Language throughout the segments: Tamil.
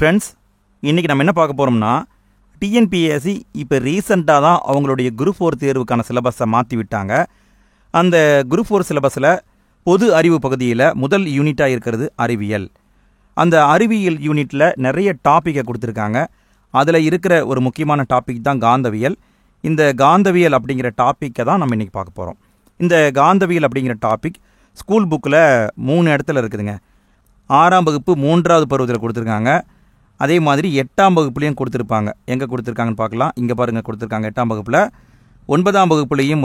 ஃப்ரெண்ட்ஸ், இன்றைக்கி நம்ம என்ன பார்க்க போகிறோம்னா, டிஎன்பிஎஸ்சி இப்போ ரீசெண்டாக தான் அவங்களுடைய குரூப் 4 தேர்வுக்கான சிலபஸை மாற்றி விட்டாங்க. அந்த குரூப் 4 சிலபஸில் பொது அறிவு பகுதியில் முதல் யூனிட்டாக இருக்கிறது அறிவியல். அந்த அறிவியல் யூனிட்டில் நிறைய டாப்பிக்கை கொடுத்துருக்காங்க. அதில் இருக்கிற ஒரு முக்கியமான டாபிக் தான் காந்தவியல். இந்த காந்தவியல் அப்படிங்கிற டாப்பிக்கை தான் நம்ம இன்றைக்கி பார்க்க போகிறோம். இந்த காந்தவியல் அப்படிங்கிற டாபிக் ஸ்கூல் புக்கில் 3 இடத்துல இருக்குதுங்க. 6ஆம் வகுப்பு 3வது பருவத்தில் கொடுத்துருக்காங்க. அதே மாதிரி 8ஆம் வகுப்புலேயும் கொடுத்துருப்பாங்க. எங்கே கொடுத்துருக்காங்கன்னு பார்க்கலாம். இங்கே பாருங்கள், கொடுத்துருக்காங்க 8ஆம் வகுப்பில். 9ஆம் வகுப்புலேயும்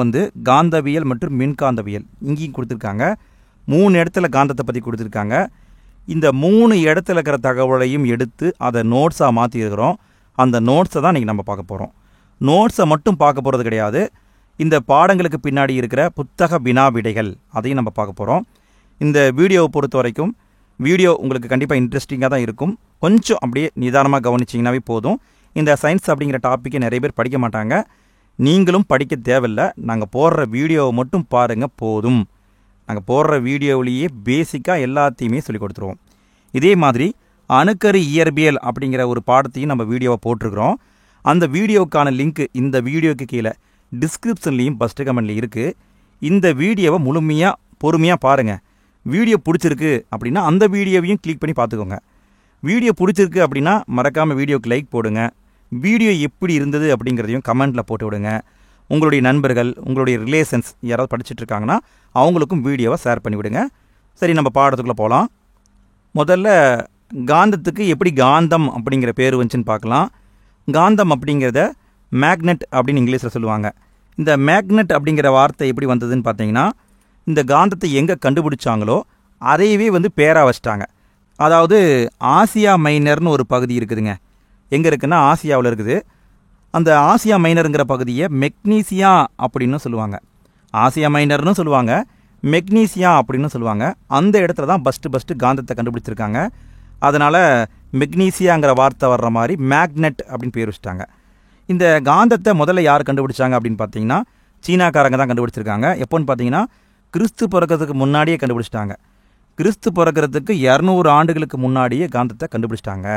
காந்தவியல் மற்றும் மின்காந்தவியல் இங்கேயும் கொடுத்துருக்காங்க. 3 இடத்துல காந்தத்தை பற்றி கொடுத்துருக்காங்க. இந்த 3 இடத்துல இருக்கிற தகவலையும் எடுத்து அதை நோட்ஸாக மாற்றிருக்கிறோம். அந்த நோட்ஸை தான் இன்றைக்கி நம்ம பார்க்க போகிறோம். நோட்ஸை மட்டும் பார்க்க போகிறது கிடையாது, இந்த பாடங்களுக்கு பின்னாடி இருக்கிற புத்தக வினா விடைகள் அதையும் நம்ம பார்க்க போகிறோம். இந்த வீடியோவை பொறுத்த வரைக்கும் வீடியோ உங்களுக்கு கண்டிப்பாக இன்ட்ரெஸ்டிங்காக தான் இருக்கும். கொஞ்சம் அப்படியே நிதானமாக கவனிச்சிங்கனாவே போதும். இந்த சயின்ஸ் அப்படிங்கிற டாப்பிக்கை நிறைய பேர் படிக்க மாட்டாங்க. நீங்களும் படிக்க தேவையில்லை. நாங்கள் போடுற வீடியோவை மட்டும் பாருங்கள் போதும். நாங்கள் போடுற வீடியோவிலேயே பேசிக்காக எல்லாத்தையுமே சொல்லிக் கொடுத்துருவோம். இதே மாதிரி அணுக்கரு இயற்பியல் அப்படிங்கிற ஒரு பாடத்தையும் நம்ம வீடியோவை போட்டிருக்கிறோம். அந்த வீடியோவுக்கான லிங்க்கு இந்த வீடியோவுக்கு கீழே டிஸ்கிரிப்ஷன்லேயும் ஃபஸ்ட்டு கமெண்ட்லேயும் இருக்குது. இந்த வீடியோவை முழுமையாக பொறுமையாக பாருங்கள். வீடியோ பிடிச்சிருக்கு அப்படின்னா அந்த வீடியோவையும் கிளிக் பண்ணி பார்த்துக்கோங்க. வீடியோ பிடிச்சிருக்கு அப்படின்னா மறக்காமல் வீடியோக்கு லைக் போடுங்க. வீடியோ எப்படி இருந்தது அப்படிங்கிறதையும் கமெண்ட்டில் போட்டு விடுங்க. உங்களுடைய நண்பர்கள், உங்களுடைய ரிலேஷன்ஸ் யாராவது படிச்சுட்ருக்காங்கன்னா அவங்களுக்கும் வீடியோவை ஷேர் பண்ணி விடுங்க. சரி, நம்ம பாடத்துக்குள்ளே போகலாம். முதல்ல காந்தத்துக்கு எப்படி காந்தம் அப்படிங்கிற பேர் வந்துச்சுன்னு பார்க்கலாம். காந்தம் அப்படிங்கிறத மேக்னெட் அப்படின்னு இங்கிலீஷில் சொல்லுவாங்க. இந்த மேக்னெட் அப்படிங்கிற வார்த்தை எப்படி வந்ததுன்னு பார்த்தீங்கன்னா, இந்த காந்தத்தை எங்கே கண்டுபிடிச்சாங்களோ அதையவே பேராக வச்சிட்டாங்க. அதாவது ஆசியா மைனர்னு ஒரு பகுதி இருக்குதுங்க. எங்கே இருக்குன்னா ஆசியாவில் இருக்குது. அந்த ஆசியா மைனருங்கிற பகுதியை மெக்னீசியா அப்படின்னு சொல்லுவாங்க. ஆசியா மைனர்னு சொல்லுவாங்க, மெக்னீசியா அப்படின்னு சொல்லுவாங்க. அந்த இடத்துல தான் ஃபஸ்ட்டு காந்தத்தை கண்டுபிடிச்சிருக்காங்க. அதனால் மெக்னீசியாங்கிற வார்த்தை வர்ற மாதிரி மேக்னெட் அப்படின்னு பேர் வச்சுட்டாங்க. இந்த காந்தத்தை முதல்ல யார் கண்டுபிடிச்சாங்க அப்படின்னு பார்த்தீங்கன்னா சீனாக்காரங்க தான் கண்டுபிடிச்சிருக்காங்க. எப்போன்னு பார்த்தீங்கன்னா கிறிஸ்து பிறக்கிறதுக்கு முன்னாடியே கண்டுபிடிச்சிட்டாங்க. கிறிஸ்து பிறக்கிறதுக்கு 200 ஆண்டுகளுக்கு முன்னாடியே காந்தத்தை கண்டுபிடிச்சிட்டாங்க.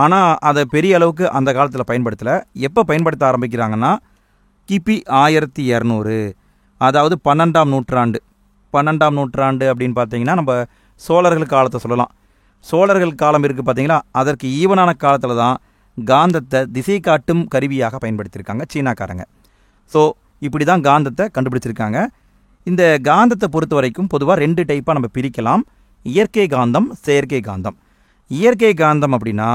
ஆனால் அதை பெரிய அளவுக்கு அந்த காலத்தில் பயன்படுத்தலை. எப்போ பயன்படுத்த ஆரம்பிக்கிறாங்கன்னா கிபி 1200, அதாவது 12ஆம் நூற்றாண்டு. 12ஆம் நூற்றாண்டு அப்படின்னு பார்த்தீங்கன்னா நம்ம சோழர்கள் காலத்தை சொல்லலாம். சோழர்கள் காலம் இருக்குது பார்த்தீங்களா, அதற்கு ஈவனான காலத்தில் தான் காந்தத்தை திசை காட்டும் கருவியாக பயன்படுத்தியிருக்காங்க சீனாக்காரங்க. ஸோ இப்படி தான் காந்தத்தை கண்டுபிடிச்சிருக்காங்க. இந்த காந்தத்தை பொறுத்த வரைக்கும் பொதுவாக 2 டைப்பாக நம்ம பிரிக்கலாம். இயற்கை காந்தம், செயற்கை காந்தம். இயற்கை காந்தம் அப்படின்னா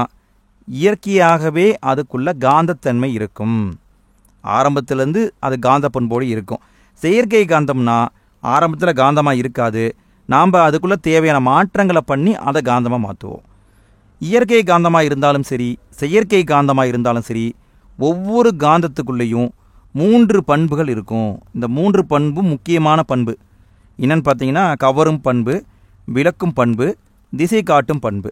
இயற்கையாகவே அதுக்குள்ள காந்தத்தன்மை இருக்கும். ஆரம்பத்துலேருந்து அது காந்த பண்போடு இருக்கும். செயற்கை காந்தம்னா ஆரம்பத்தில் காந்தமாக இருக்காது. நாம் அதுக்குள்ளே தேவையான மாற்றங்களை பண்ணி அதை காந்தமாக மாற்றுவோம். இயற்கை காந்தமாக இருந்தாலும் சரி, செயற்கை காந்தமாக இருந்தாலும் சரி, ஒவ்வொரு காந்தத்துக்குள்ளேயும் 3 பண்புகள் இருக்கும். இந்த 3 பண்பும் முக்கியமான பண்பு என்னன்னு பார்த்தீங்கன்னா கவரும் பண்பு, விளக்கும் பண்பு, திசை காட்டும் பண்பு.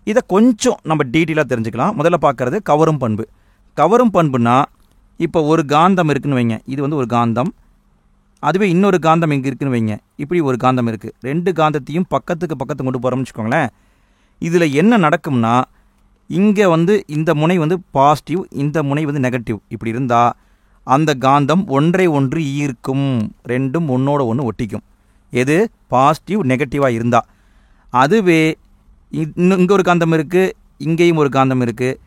இதை கொஞ்சம் நம்ம டீட்டெயிலாக தெரிஞ்சுக்கலாம். முதல்ல பார்க்குறது கவரும் பண்பு. கவரும் பண்புனா இப்போ ஒரு காந்தம் இருக்குன்னு வைங்க, இது ஒரு காந்தம். அதுவே இன்னொரு காந்தம் இங்கே இருக்குன்னு வைங்க, இப்படி ஒரு காந்தம் இருக்குது. 2 காந்தத்தையும் பக்கத்துக்கு கொண்டு போகிறோம்னு வச்சுக்கோங்களேன். இதில் என்ன நடக்கும்னா இங்கே இந்த முனை பாசிட்டிவ், இந்த முனை நெகட்டிவ். இப்படி இருந்தால் அந்த காந்தம் ஒன்றை ஒன்று ஈர்க்கும். 2ம் ஒன்றோட ஒன்று ஒட்டிக்கும். எது பாசிட்டிவ் நெகட்டிவாக இருந்தால். அதுவே இங்கே ஒரு காந்தம் இருக்குது, இங்கேயும் ஒரு காந்தம் இருக்குது,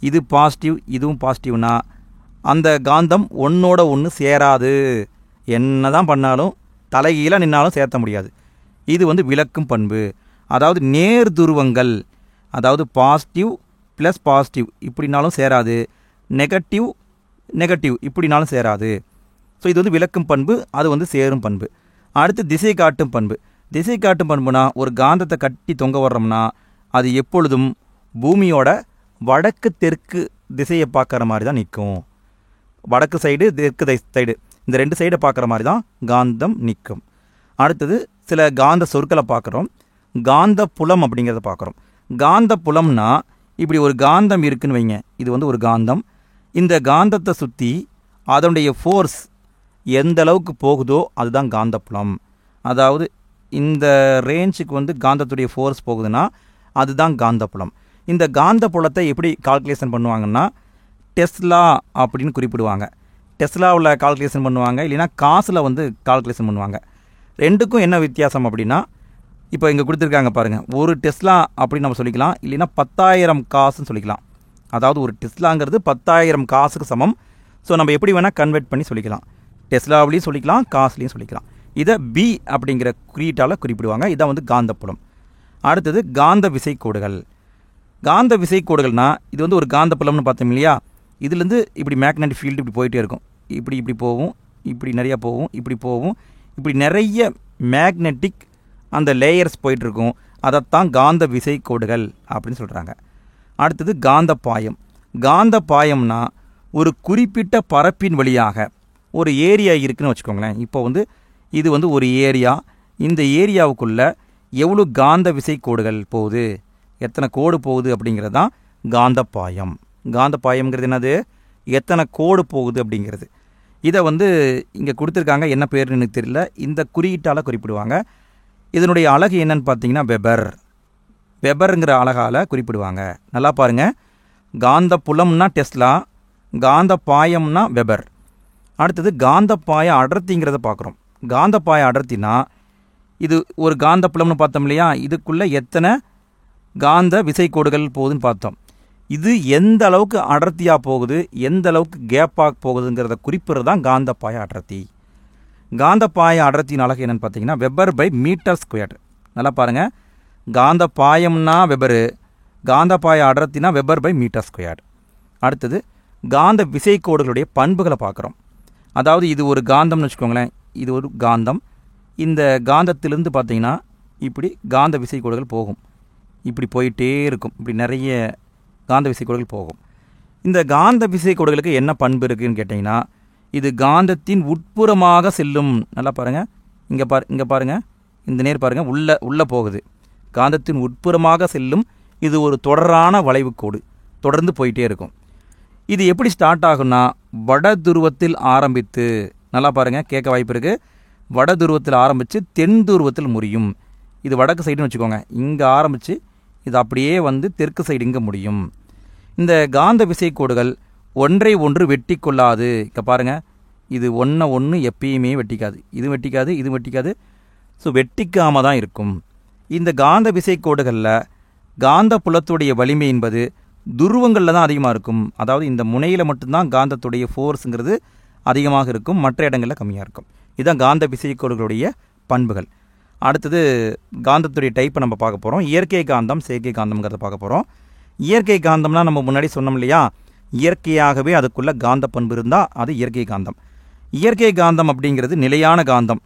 இது பாசிட்டிவ் இதுவும் பாசிட்டிவ்னா அந்த காந்தம் ஒன்றோட ஒன்று சேராது. என்ன தான் பண்ணாலும் தலைகீழாக நின்னாலும் சேர்த்த முடியாது. இது விளக்கும் பண்பு. அதாவது நேர் துருவங்கள், அதாவது பாசிட்டிவ் ப்ளஸ் பாசிட்டிவ் இப்படினாலும் சேராது, நெகட்டிவ் இப்படினாலும் சேராது. ஸோ இது விளக்கும் பண்பு, அது சேரும் பண்பு. அடுத்து திசை காட்டும் பண்பு. திசை காட்டும் பண்புனா ஒரு காந்தத்தை கட்டி தொங்க வர்றோம்னா அது எப்பொழுதும் பூமியோட வடக்கு தெற்கு திசையை பார்க்குற மாதிரி தான் நிற்கும். வடக்கு சைடு தெற்கு சைடு இந்த 2 சைடை பார்க்குற மாதிரி தான் காந்தம் நிற்கும். அடுத்தது சில காந்த சொற்களை பார்க்குறோம். காந்த புலம் அப்படிங்கிறத பார்க்குறோம். காந்த புலம்னா இப்படி ஒரு காந்தம் இருக்குன்னு வைங்க, இது ஒரு காந்தம். இந்த காந்தத்தை சுற்றி அதனுடைய ஃபோர்ஸ் எந்த அளவுக்கு போகுதோ அதுதான் காந்தப்புலம். அதாவது இந்த ரேஞ்சுக்கு காந்தத்துடைய ஃபோர்ஸ் போகுதுன்னா அதுதான் காந்தப்புலம். இந்த காந்த புலத்தை எப்படி கால்குலேஷன் பண்ணுவாங்கன்னா டெஸ்லா அப்படின்னு குறிப்பிடுவாங்க. டெஸ்லாவில் கால்குலேஷன் பண்ணுவாங்க, இல்லைன்னா காசில் கால்குலேஷன் பண்ணுவாங்க. ரெண்டுக்கும் என்ன வித்தியாசம் அப்படின்னா, இப்போ இங்கே கொடுத்துருக்காங்க பாருங்கள், ஒரு டெஸ்லா அப்படின்னு நம்ம சொல்லிக்கலாம், இல்லைன்னா 10,000 காசுன்னு சொல்லிக்கலாம். அதாவது ஒரு டெஸ்லாங்கிறது 10,000 காசுக்கு சமம். ஸோ நம்ம எப்படி வேணால் கன்வெர்ட் பண்ணி சொல்லிக்கலாம். டெஸ்லாவிலையும் சொல்லிக்கலாம், காசுலையும் சொல்லிக்கலாம். இதை பி அப்படிங்கிற குறியீட்டால் குறிப்பிடுவாங்க. இதான் காந்தப்புலம். அடுத்தது காந்த விசைக்கோடுகள். காந்த விசைக்கோடுகள்னால் இது ஒரு காந்தப்புலம்னு பார்த்தோம் இல்லையா, இதுலேருந்து இப்படி மேக்னெட்டிக் ஃபீல்டு இப்படி போயிட்டே இருக்கும். இப்படி போகும், இப்படி நிறையா போகும், இப்படி நிறைய மேக்னெட்டிக் அந்த லேயர்ஸ் போயிட்டுருக்கும். அதைத்தான் காந்த விசைக்கோடுகள் அப்படின்னு சொல்கிறாங்க. அடுத்தது காந்த பாயம். காந்த பாயம்னா ஒரு குறிப்பிட்ட பரப்பின் வழியாக ஒரு ஏரியா இருக்குதுன்னு வச்சுக்கோங்களேன். இப்போ இது ஒரு ஏரியா. இந்த ஏரியாவுக்குள்ளே எவ்வளோ காந்த விசைக்கோடுகள் போகுது, எத்தனை கோடு போகுது அப்படிங்கிறது தான் காந்த பாயம். காந்த பாயம்ங்கிறது என்னது, எத்தனை கோடு போகுது அப்படிங்கிறது. இதை இங்கே கொடுத்துருக்காங்க, என்ன பேருன்னு எனக்கு தெரியல, இந்த குறியீட்டால் குறிப்பிடுவாங்க. இதனுடைய அலகு என்னன்னு பார்த்தீங்கன்னா வெபருங்கிற அலகால் குறிப்பிடுவாங்க. நல்லா பாருங்கள், காந்த புலம்னா டெஸ்லா, காந்த பாயம்னா வெபர். அடுத்தது காந்த பாய அடர்த்திங்கிறத பார்க்குறோம். காந்த பாய அடர்த்தினா இது ஒரு காந்த புலம்னு பார்த்தோம் இல்லையா, இதுக்குள்ளே எத்தனை காந்த விசைக்கோடுகள் போகுதுன்னு பார்த்தோம். இது எந்த அளவுக்கு அடர்த்தியாக போகுது, எந்த அளவுக்கு கேப்பாக போகுதுங்கிறத குறிப்பிடுறது தான் காந்த பாய அடர்த்தி. காந்த பாய அடர்த்தியின் அலகு என்னென்னு பார்த்தீங்கன்னா வெபர் பை மீட்டர் ஸ்கொயர். நல்லா பாருங்கள், காந்த பாயம்னா வெபரு, காந்த பாய அடர்த்தினா வெபர் பை மீட்டர் ஸ்கொயர். அடுத்தது காந்த விசைக்கோடுகளுடைய பண்புகளை பார்க்குறோம். அதாவது இது ஒரு காந்தம்னு வச்சுக்கோங்களேன், இது ஒரு காந்தம். இந்த காந்தத்திலிருந்து பார்த்தீங்கன்னா இப்படி காந்த விசைக்கோடுகள் போகும், இப்படி போயிட்டே இருக்கும், இப்படி நிறைய காந்த விசைக்கோடுகள் போகும். இந்த காந்த விசைக்கோடுகளுக்கு என்ன பண்பு இருக்குதுன்னு கேட்டிங்கன்னா, இது காந்தத்தின் உட்புறமாக செல்லும். நல்லா பாருங்கள், இங்கே பாருங்கள், இந்த நேர் பாருங்கள், உள்ளே போகுது. காந்தத்தின் உட்புறமாக செல்லும். இது ஒரு தொடரான வளைவுக்கோடு, தொடர்ந்து போயிட்டே இருக்கும். இது எப்படி ஸ்டார்ட் ஆகும்னா வட துருவத்தில் ஆரம்பித்து, நல்லா பாருங்கள், கேட்க வாய்ப்பு இருக்குது, வட துருவத்தில் ஆரம்பித்து தென் துருவத்தில் முடியும். இது வடக்கு சைடுன்னு வச்சுக்கோங்க, இங்கே ஆரம்பித்து இது அப்படியே தெற்கு சைடு இங்கே முடியும். இந்த காந்த விசைக்கோடுகள் ஒன்றை ஒன்று வெட்டி கொள்ளாது. இங்கே பாருங்கள், இது ஒன்று எப்பயுமே வெட்டிக்காது, இது வெட்டிக்காது, இது வெட்டிக்காது. ஸோ வெட்டிக்காமல் தான் இருக்கும். இந்த காந்த விசைக்கோடுகளில் காந்த புலத்துடைய வலிமை என்பது துருவங்களில் தான் அதிகமாக இருக்கும். அதாவது இந்த முனையில் மட்டும்தான் காந்தத்துடைய ஃபோர்ஸுங்கிறது அதிகமாக இருக்கும், மற்ற இடங்களில் கம்மியாக இருக்கும். இதுதான் காந்த விசைக்கோடுகளுடைய பண்புகள். அடுத்தது காந்தத்துடைய டைப்பை நம்ம பார்க்க போகிறோம். இயற்கை காந்தம், செயற்கை காந்தம்ங்கிறத பார்க்க போகிறோம். இயற்கை காந்தம்னா நம்ம முன்னாடி சொன்னோம் இல்லையா, இயற்கையாகவே அதுக்குள்ளே காந்த பண்பு இருந்தால் அது இயற்கை காந்தம். இயற்கை காந்தம் அப்படிங்கிறது நிலையான காந்தம்,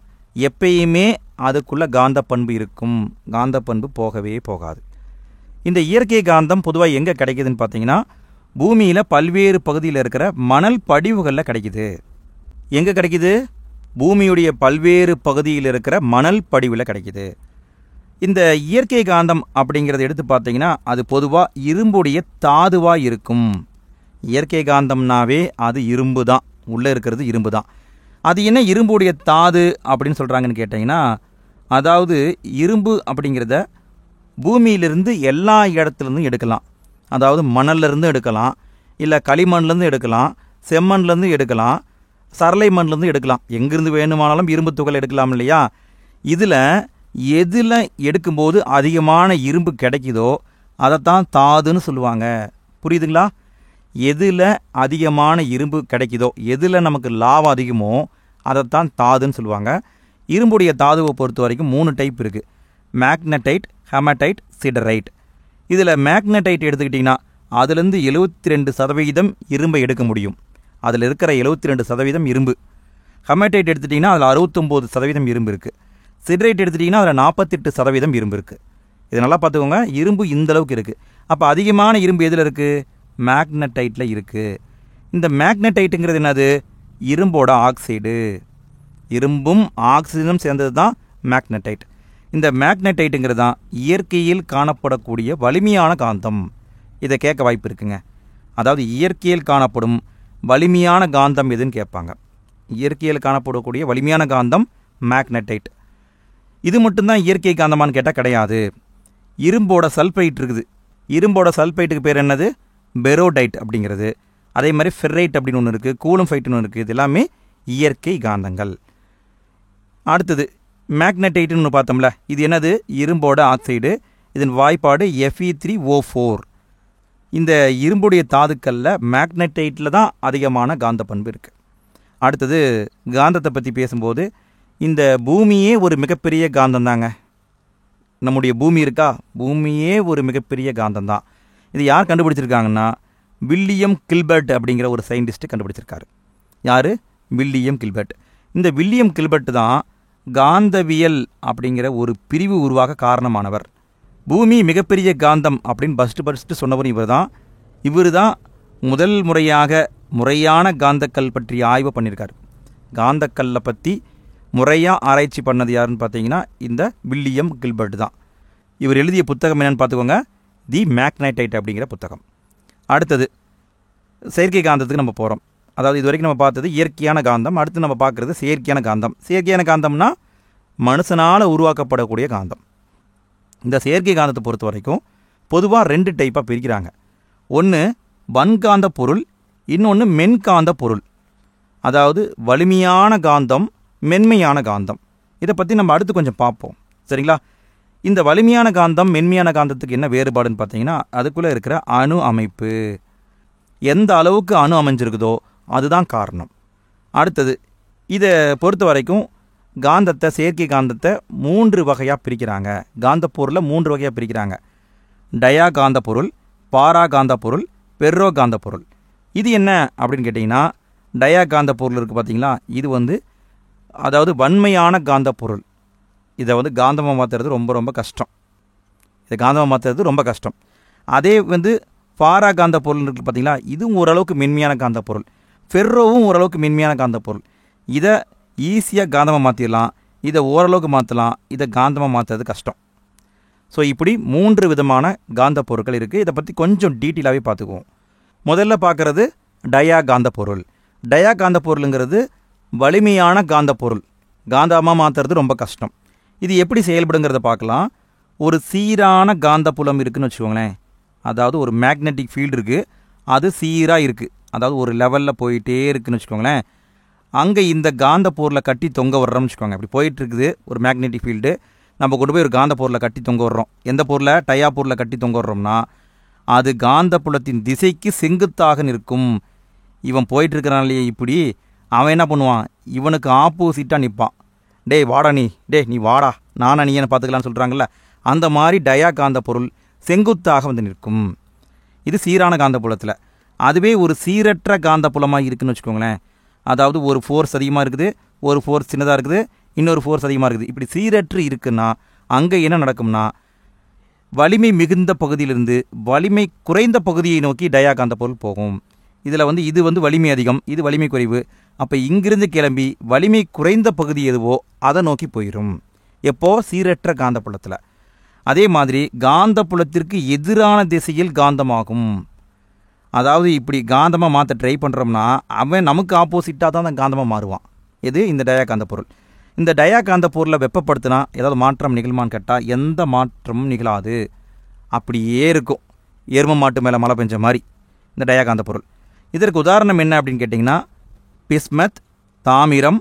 எப்பயுமே அதுக்குள்ளே காந்த பண்பு இருக்கும், காந்த பண்பு போகவே போகாது. இந்த இயற்கை காந்தம் பொதுவாக எங்கே கிடைக்குதுன்னு பார்த்தீங்கன்னா, பூமியில் பல்வேறு பகுதியில் இருக்கிற மணல் படிவுகளில் கிடைக்குது. எங்கே கிடைக்குது? பூமியுடைய பல்வேறு பகுதியில் இருக்கிற மணல் படிவில் கிடைக்குது. இந்த இயற்கை காந்தம் அப்படிங்கிறத எடுத்து பார்த்தீங்கன்னா, அது பொதுவாக இரும்புடைய தாதுவாக இருக்கும். இயற்கை காந்தம்னாவே அது இரும்பு தான், உள்ளே இருக்கிறது இரும்பு தான். அது என்ன இரும்புடைய தாது அப்படின்னு சொல்கிறாங்கன்னு கேட்டிங்கன்னா, அதாவது இரும்பு அப்படிங்கிறத பூமியிலிருந்து எல்லா இடத்துலேருந்தும் எடுக்கலாம். அதாவது மணல்லேருந்து எடுக்கலாம், இல்லை களிமண்லேருந்து எடுக்கலாம், செம்மண்லேருந்து எடுக்கலாம், சரளை மண்லேருந்து எடுக்கலாம். எங்கேருந்து வேணுமானாலும் இரும்பு துகள் எடுக்கலாம் இல்லையா. இதில் எதில் எடுக்கும்போது அதிகமான இரும்பு கிடைக்குதோ அதைத்தான் தாதுன்னு சொல்லுவாங்க. புரியுதுங்களா? எதில் அதிகமான இரும்பு கிடைக்குதோ, எதில் நமக்கு லாபம் அதிகமோ அதைத்தான் தாதுன்னு சொல்லுவாங்க. இரும்புடைய தாதுவை பொறுத்த வரைக்கும் 3 டைப் இருக்குது: மேக்னடைட், ஹெமடைட், சிடரைட். இதில் மேக்னடைட் எடுத்துக்கிட்டிங்கன்னா அதுலேருந்து 72% இரும்பை எடுக்க முடியும். அதில் இருக்கிற 72% இரும்பு. ஹெமடைட் எடுத்துட்டிங்கன்னா அதில் 69% இரும்பு இருக்குது. சிடரைட் எடுத்துட்டிங்கன்னா அதில் 48% இரும்பு இருக்குது. இது நல்லா பார்த்துக்கோங்க, இரும்பு இந்தளவுக்கு இருக்குது. அப்போ அதிகமான இரும்பு எதில் இருக்குது? மேக்னடைட்டில் இருக்குது. இந்த மேக்னடைட்டுங்கிறது என்னது? இரும்போட ஆக்சைடு. இரும்பும் ஆக்சிஜனும் சேர்ந்தது தான் மேக்னடைட். இந்த மேக்னடைட்டுங்கிறது தான் இயற்கையில் காணப்படக்கூடிய வலிமையான காந்தம். இதை கேட்க வாய்ப்பு இருக்குங்க. அதாவது இயற்கையில் காணப்படும் வலிமையான காந்தம் எதுன்னு கேட்பாங்க. இயற்கையில் காணப்படக்கூடிய வலிமையான காந்தம் மேக்னடைட். இது மட்டும்தான் இயற்கை காந்தமானு கேட்டால் கிடையாது. இரும்போட சல்ஃபைட் இருக்குது. இரும்போட சல்பைட்டுக்கு பேர் என்னது? பெரோடைட் அப்படிங்கிறது. அதே மாதிரி ஃபெர்ரைட் அப்படின்னு ஒன்று இருக்குது, கூலும் ஃபைட்டுன்னு ஒன்று இருக்குது. இது எல்லாமே இயற்கை காந்தங்கள். அடுத்தது மேக்னடைட்னு ஒன்று பார்த்தோம்ல, இது என்னது? இரும்போட ஆக்சைடு. இதன் வாய்ப்பாடு Fe3O4. இந்த இரும்புடைய தாதுக்களில் மேக்னடைட்டில் தான் அதிகமான காந்த பண்பு இருக்குது. அடுத்தது காந்தத்தை பற்றி பேசும்போது, இந்த பூமியே ஒரு மிகப்பெரிய காந்தம் தாங்க. நம்முடைய பூமி இருக்கா, பூமியே ஒரு மிகப்பெரிய காந்தம் தான். இது யார் கண்டுபிடிச்சிருக்காங்கன்னா, வில்லியம் கில்பர்ட் அப்படிங்கிற ஒரு சயின்டிஸ்ட் கண்டுபிடிச்சிருக்காரு. யார்? William Gilbert. இந்த வில்லியம் கில்பர்ட் தான் காந்தவியல் அப்படிங்கிற ஒரு பிரிவு உருவாக காரணமானவர். பூமி மிகப்பெரிய காந்தம் அப்படின்னு ஃபஸ்ட்டு சொன்னவர் இவர் தான் முதல் முறையான காந்தக்கல் பற்றி ஆய்வு பண்ணியிருக்காரு. காந்தக்கல்லை பற்றி முறையாக ஆராய்ச்சி பண்ணது யாருன்னு பார்த்தீங்கன்னா இந்த வில்லியம் கில்பர்ட் தான். இவர் எழுதிய புத்தகம் என்னென்னு பார்த்துக்கோங்க, தி மேக்னைடைட் அப்படிங்கிற புத்தகம். அடுத்தது செயற்கை காந்தத்துக்கு நம்ம போகிறோம். அதாவது இது வரைக்கும் நம்ம பார்த்தது இயற்கையான காந்தம். அடுத்து நம்ம பார்க்குறது செயற்கையான காந்தம். செயற்கையான காந்தம்னா மனுஷனால் உருவாக்கப்படக்கூடிய காந்தம். இந்த செயற்கை காந்தத்தை பொறுத்த வரைக்கும் பொதுவாக 2 டைப்பாக பிரிக்கிறாங்க. ஒன்று வன்காந்த பொருள், இன்னொன்று மென்காந்த பொருள். அதாவது வலிமையான காந்தம், மென்மையான காந்தம். இதை பற்றி நம்ம அடுத்து கொஞ்சம் பார்ப்போம், சரிங்களா? இந்த வலிமையான காந்தம் மென்மையான காந்தத்துக்கு என்ன வேறுபாடுன்னு பார்த்தீங்கன்னா, அதுக்குள்ளே இருக்கிற அணு அமைப்பு. எந்த அளவுக்கு அணு அமைஞ்சிருக்குதோ அதுதான் காரணம். அடுத்தது இதை பொறுத்த வரைக்கும் காந்தத்தை, செயற்கை காந்தத்தை 3 வகையாக பிரிக்கிறாங்க. காந்த பொருளை 3 வகையாக பிரிக்கிறாங்க. டயா காந்த பொருள், பாரா காந்த பொருள், பெர்ரோ காந்த பொருள். இது என்ன அப்படின்னு கேட்டிங்கன்னா, டயா காந்த பொருள் இருக்குது பார்த்தீங்களா, இது அதாவது வன்மையான காந்த பொருள். இதை காந்தமாக மாற்றுறது ரொம்ப கஷ்டம். இதை காந்தமாக மாற்றுறது ரொம்ப கஷ்டம். அதே பாரா காந்த பொருள் இருக்குது பார்த்தீங்களா, இதுவும் ஓரளவுக்கு மென்மையான காந்த பொருள். ஃபெர்ரோவும் ஓரளவுக்கு மென்மையான காந்த பொருள். இதை ஈஸியாக காந்தமாக மாற்றிடலாம், இதை ஓரளவுக்கு மாற்றலாம், இதை காந்தமாக மாற்றுறது கஷ்டம். ஸோ இப்படி 3 விதமான காந்த பொருட்கள் இருக்குது. இதை பற்றி கொஞ்சம் டீட்டெயிலாகவே பார்த்துக்குவோம். முதல்ல பார்க்குறது டயா காந்த பொருள். டயா காந்த பொருளுங்கிறது வலிமையான காந்த பொருள். காந்தமாக மாற்றுறது ரொம்ப கஷ்டம். இது எப்படி செயல்படுங்கிறத பார்க்கலாம். ஒரு சீரான காந்த புலம் இருக்குதுன்னு வச்சுக்கோங்களேன். அதாவது ஒரு மேக்னெட்டிக் ஃபீல்டு இருக்குது, அது சீராக இருக்குது, அதாவது ஒரு லெவலில் போயிட்டே இருக்குதுன்னு வச்சுக்கோங்களேன். அங்கே இந்த காந்த பொருளை கட்டி தொங்க விடுறோம்னு வச்சுக்கோங்க. அப்படி போயிட்டுருக்குது ஒரு மேக்னெட்டிக் ஃபீல்டு. நம்ம கொண்டு போய் ஒரு காந்த பொருளை கட்டி தொங்க விடுறோம். எந்த பொருளை? டயா பொருளை கட்டி தொங்க விடுறோம்னா அது காந்த புலத்தின் திசைக்கு செங்குத்தாக நிற்கும். இவன் போயிட்டுருக்கிறான்லையே இப்படி, அவன் என்ன பண்ணுவான்? இவனுக்கு ஆப்போசிட்டாக நிற்பான். டேய் வாடா நீ வாடா, நானா நீ என்ன பார்த்துக்கலான்னு சொல்கிறாங்கல்ல, அந்த மாதிரி டயா காந்த பொருள் செங்குத்தாக நிற்கும். இது சீரான காந்த புலத்தில். அதுவே ஒரு சீரற்ற காந்த புலமாக இருக்குதுன்னு வச்சுக்கோங்களேன். அதாவது ஒரு ஃபோர்ஸ் அதிகமாக இருக்குது, ஒரு ஃபோர்ஸ் சின்னதாக இருக்குது, இன்னொரு ஃபோர்ஸ் அதிகமாக இருக்குது. இப்படி சீரற்று இருக்குன்னா அங்கே என்ன நடக்கும்னா, வலிமை மிகுந்த பகுதியிலிருந்து வலிமை குறைந்த பகுதியை நோக்கி டயா காந்த பொருள் போகும். இதில் இது வலிமை அதிகம், இது வலிமை குறைவு. அப்போ இங்கிருந்து கிளம்பி வலிமை குறைந்த பகுதி எதுவோ அதை நோக்கி போயிடும். எப்போ? சீரற்ற காந்த புலத்தில். அதே மாதிரி காந்த புலத்திற்கு எதிரான திசையில் காந்தமாகும். அதாவது இப்படி காந்தமாக மாற்ற ட்ரை பண்ணுறோம்னா அவன் நமக்கு ஆப்போசிட்டாக தான் அந்த காந்தமாக மாறுவான். இது இந்த டயா காந்த பொருள். இந்த டயா காந்த பொருளை வெப்பப்படுத்தினா ஏதாவது மாற்றம் நிகழுமான்னு கேட்டால் எந்த மாற்றமும் நிகழாது. அப்படியே இருக்கும், எரும மாட்டு மேலே மழை பெஞ்ச மாதிரி இந்த டயா காந்த பொருள். இதற்கு உதாரணம் என்ன அப்படின்னு கேட்டிங்கன்னா, பிஸ்மத், தாமிரம்,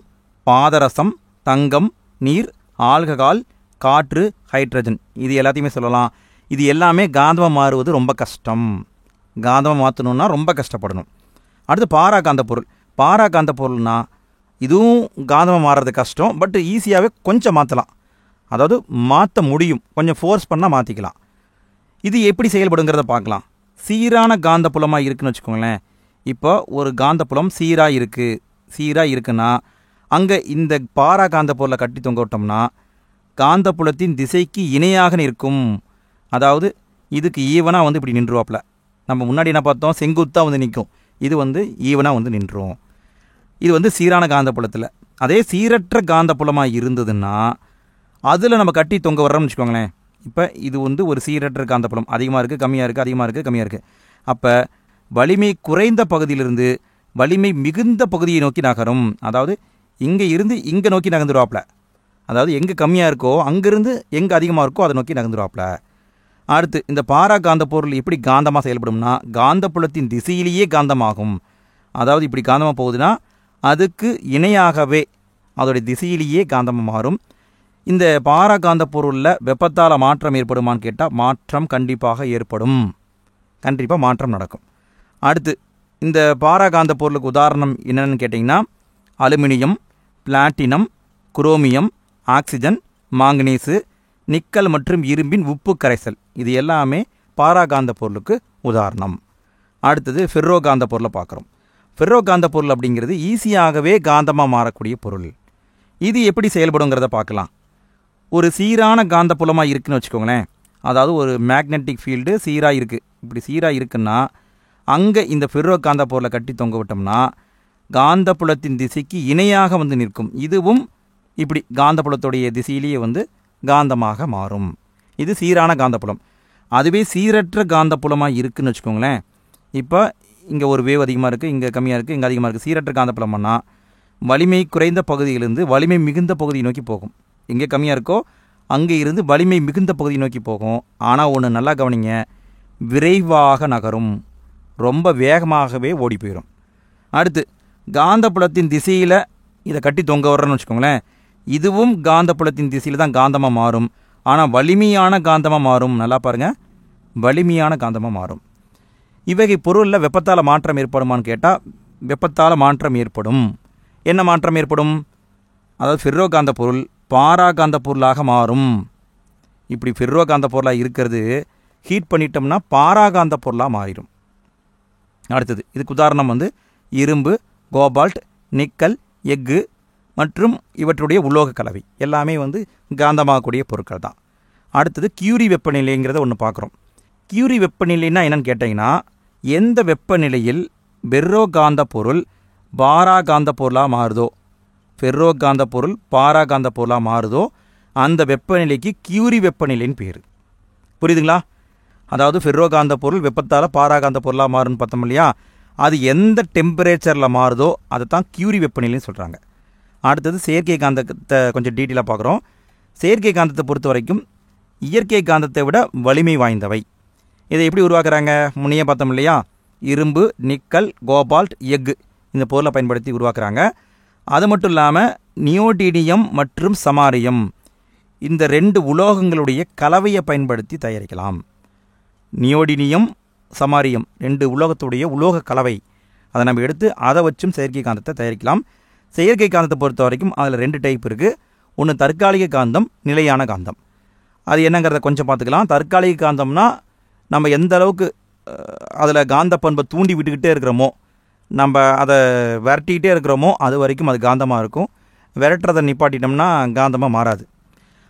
பாதரசம், தங்கம், நீர், ஆல்கஹால், காற்று, ஹைட்ரஜன், இது எல்லாத்தையுமே சொல்லலாம். இது எல்லாமே காந்தமாக மாறுவது ரொம்ப கஷ்டம். காந்தமாக மாற்றணுன்னா ரொம்ப கஷ்டப்படணும். அடுத்து பாரா காந்த பொருள். பாரா காந்த பொருள்னா இதுவும் காந்தமாக மாறுறது கஷ்டம், பட் ஈஸியாகவே கொஞ்சம் மாற்றலாம். அதாவது மாற்ற முடியும், கொஞ்சம் ஃபோர்ஸ் பண்ணால் மாற்றிக்கலாம். இது எப்படி செயல்படுங்கிறத பார்க்கலாம். சீரான காந்த புலமாக இருக்குதுன்னு வச்சுக்கோங்களேன். இப்போ ஒரு காந்த புலம் சீராக இருக்குன்னா அங்கே இந்த பாரா காந்த பொருளை கட்டி தொங்க விட்டோம்னா காந்த புலத்தின் திசைக்கு இணையாக நிற்கும். அதாவது இதுக்கு ஈவனாக இப்படி நின்றுவாப்புல. நம்ம முன்னாடி என்ன பார்த்தோம்? செங்குத்தாக நிற்கும். இது ஈவனாக நின்றுரும். இது சீரான காந்த புலத்தில். அதே சீரற்ற காந்த புலமாக இருந்ததுன்னா அதில் நம்ம கட்டி தொங்க வர்றோம்னு வச்சுக்கோங்களேன். இப்போ இது ஒரு சீரற்ற காந்த புலம், அதிகமாக இருக்குது, கம்மியாக இருக்குது, அதிகமாக இருக்குது, கம்மியாக இருக்குது. அப்போ வலிமை குறைந்த பகுதியிலிருந்து வலிமை மிகுந்த பகுதியை நோக்கி நகரும். அதாவது இங்கே இருந்து இங்கே நோக்கி நகர்ந்துருவாப்புல. அதாவது எங்கே கம்மியாக இருக்கோ அங்கேருந்து எங்கே அதிகமாக இருக்கோ அதை நோக்கி நகர்ந்துருவாப்புல. அடுத்து இந்த பாரா காந்த பொருள் எப்படி காந்தமாக செயல்படும்னா காந்தப்புலத்தின் திசையிலேயே காந்தமாகும். அதாவது இப்படி காந்தமாக போகுதுன்னா அதுக்கு இணையாகவே அதோடைய திசையிலேயே காந்தமாக மாறும். இந்த பாரா காந்த பொருளில் வெப்பத்தால் மாற்றம் ஏற்படுமான்னு கேட்டால் மாற்றம் கண்டிப்பாக ஏற்படும். கண்டிப்பாக மாற்றம் நடக்கும். அடுத்து இந்த பாரா காந்த பொருளுக்கு உதாரணம் என்னென்னு கேட்டிங்கன்னா aluminium, platinum, chromium, oxygen, manganese, nickel மற்றும் இரும்பின் உப்பு கரைசல் இது எல்லாமே பாரா காந்த பொருளுக்கு உதாரணம். அடுத்தது ஃபெர்ரோ காந்த பொருளை பார்க்குறோம். ஃபெர்ரோ காந்த பொருள் அப்படிங்கிறது ஈஸியாகவே காந்தமாக மாறக்கூடிய பொருள். இது எப்படி செயல்படுங்கிறத பார்க்கலாம். ஒரு சீரான காந்த புலமாக இருக்குதுன்னு வச்சுக்கோங்களேன். அதாவது ஒரு மேக்னெட்டிக் ஃபீல்டு சீராக இருக்குது. இப்படி சீராக இருக்குன்னா அங்கே இந்த ஃபெர்ரோ காந்த பொருளை கட்டி தொங்க விட்டோம்னா காந்த புலத்தின் திசைக்கு இணையாக வந்து நிற்கும். இதுவும் இப்படி காந்த புலத்துடைய திசையிலேயே காந்தமாக மாறும். இது சீரான காந்தப்புலம். அதுவே சீரற்ற காந்தப்புலமாக இருக்குதுன்னு வச்சுக்கோங்களேன். இப்போ இங்கே ஒரு வேவ் அதிகமாக இருக்குது, இங்கே கம்மியாக இருக்குது, இங்கே அதிகமாக இருக்குது. சீரற்ற காந்தப்புலம்னா வலிமை குறைந்த பகுதியிலிருந்து வலிமை மிகுந்த பகுதியை நோக்கி போகும். எங்கே கம்மியாக இருக்கோ அங்கே இருந்து வலிமை மிகுந்த பகுதியை நோக்கி போகும். ஆனால் ஒன்று நல்லா கவனிங்க, விரைவாக நகரும், ரொம்ப வேகமாகவே ஓடி போயிடும். அடுத்து காந்தப்புலத்தின் திசையில் இதை கட்டி தொங்க வர்றன்னு வச்சுக்கோங்களேன். இதுவும் காந்தப்புலத்தின் திசையில் தான் காந்தமாக மாறும். ஆனால் வலிமையான காந்தமாக மாறும். நல்லா பாருங்கள், வலிமையான காந்தமாக மாறும். இவ்வகை பொருளில் வெப்பத்தால் மாற்றம் ஏற்படுமான்னு கேட்டால் வெப்பத்தால் மாற்றம் ஏற்படும். என்ன மாற்றம் ஏற்படும்? அதாவது ஃபெர்ரோ காந்த பொருள் பாரா காந்த பொருளாக மாறும். இப்படி ஃபெர்ரோ காந்த பொருளாக இருக்கிறது ஹீட் பண்ணிட்டோம்னா பாரா காந்த பொருளாக மாறிடும். அடுத்தது இதுக்கு உதாரணம் இரும்பு, கோபால்ட், நிக்கல், எஃகு மற்றும் இவற்றுடைய உலோக கலவை எல்லாமே காந்தமாகக்கூடிய பொருட்கள் தான். அடுத்தது கியூரி வெப்பநிலைங்கிறத ஒன்று பார்க்குறோம். கியூரி வெப்பநிலைன்னா என்னென்னு கேட்டிங்கன்னா எந்த வெப்பநிலையில் ஃபெர்ரோ காந்த பொருள் பாரா காந்த பொருளாக மாறுதோ, ஃபெர்ரோ காந்த பொருள் பாரா காந்த பொருளாக மாறுதோ அந்த வெப்பநிலைக்கு கியூரி வெப்பநிலைன்னு பேர். புரியுதுங்களா? அதாவது ஃபெர்ரோ காந்த பொருள் வெப்பத்தால் பாரா காந்த பொருளாக மாறுன்னு பார்த்தோம் இல்லையா, அது எந்த டெம்பரேச்சரில் மாறுதோ அதை தான் கியூரி வெப்பநிலைன்னு சொல்கிறாங்க. அடுத்தது செயற்கை காந்தத்தை கொஞ்சம் டீட்டெயிலாக பார்க்குறோம். செயற்கை காந்தத்தை பொறுத்த வரைக்கும் இயற்கை காந்தத்தை விட வலிமை வாய்ந்தவை. இதை எப்படி உருவாக்குறாங்க? முன்னையே பார்த்தோம் இல்லையா, இரும்பு, நிக்கல், கோபால்ட், எஃகு இந்த பொருளை பயன்படுத்தி உருவாக்குறாங்க. அது மட்டும் இல்லாமல் நியோடினியம் மற்றும் சமாரியம் இந்த 2 உலோகங்களுடைய கலவையை பயன்படுத்தி தயாரிக்கலாம். நியோடினியம், சமாரியம் 2 உலோகத்துடைய உலோக கலவை, அதை நம்ம எடுத்து அதை வச்சும் செயற்கை காந்தத்தை தயாரிக்கலாம். செயற்கை காந்தத்தை பொறுத்த வரைக்கும் அதில் 2 டைப் இருக்குது. ஒன்று தற்காலிக காந்தம், நிலையான காந்தம். அது என்னங்கிறத கொஞ்சம் பார்த்துக்கலாம். தற்காலிக காந்தம்னா நம்ம எந்த அளவுக்கு அதில் காந்த பண்பை தூண்டி விட்டுக்கிட்டே இருக்கிறோமோ, நம்ம அதை விரட்டிக்கிட்டே இருக்கிறோமோ அது வரைக்கும் அது காந்தமாக இருக்கும். விரட்டுறதை நிப்பாட்டிட்டோம்னா காந்தமாக மாறாது.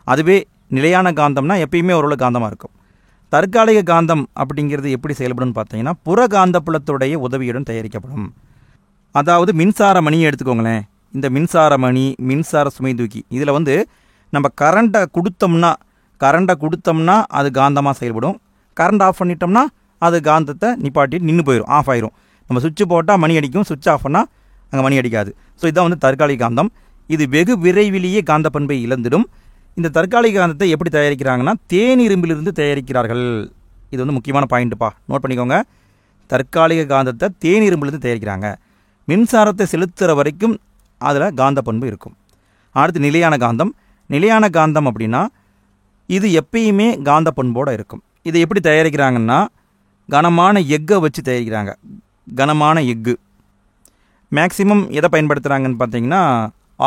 அதுவே நிலையான காந்தம்னா எப்பயுமே ஓரளவு காந்தமாக இருக்கும். தற்காலிக காந்தம் அப்படிங்கிறது எப்படி செயல்படும்னு பார்த்தீங்கன்னா புற காந்த புலத்துடைய உதவியுடன் தயாரிக்கப்படும். அதாவது மின்சார மணியை எடுத்துக்கோங்களேன். இந்த மின்சார மணி, மின்சார சுமை தூக்கி இதில் நம்ம கரண்ட்டை கொடுத்தோம்னா அது காந்தமாக செயல்படும். கரண்ட் ஆஃப் பண்ணிட்டோம்னா அது காந்தத்தை நிப்பாட்டிட்டு நின்று போயிடும், ஆஃப் ஆயிரும். நம்ம சுவிட்சு போட்டால் மணி அடிக்கும், சுவிட்ச் ஆஃப் பண்ணால் அங்கே மணி அடிக்காது. ஸோ இதுதான் தற்காலிக காந்தம். இது வெகு விரைவிலேயே காந்த பண்பை இழந்துடும். இந்த தற்காலிக காந்தத்தை எப்படி தயாரிக்கிறாங்கன்னா தேன் இரும்பிலிருந்து தயாரிக்கிறார்கள். இது முக்கியமான பாயிண்ட்டுப்பா, நோட் பண்ணிக்கோங்க. தற்காலிக காந்தத்தை தேன் இரும்பிலிருந்து தயாரிக்கிறாங்க. மின்சாரத்தை செலுத்துகிற வரைக்கும் அதில் காந்த பண்பு இருக்கும். அடுத்து நிலையான காந்தம். நிலையான காந்தம் அப்படின்னா இது எப்பயுமே காந்த பண்போடு இருக்கும். இதை எப்படி தயாரிக்கிறாங்கன்னா கனமான எக்கை வச்சு தயாரிக்கிறாங்க. கனமான எக்கு மேக்சிமம் எதை பயன்படுத்துகிறாங்கன்னு பார்த்தீங்கன்னா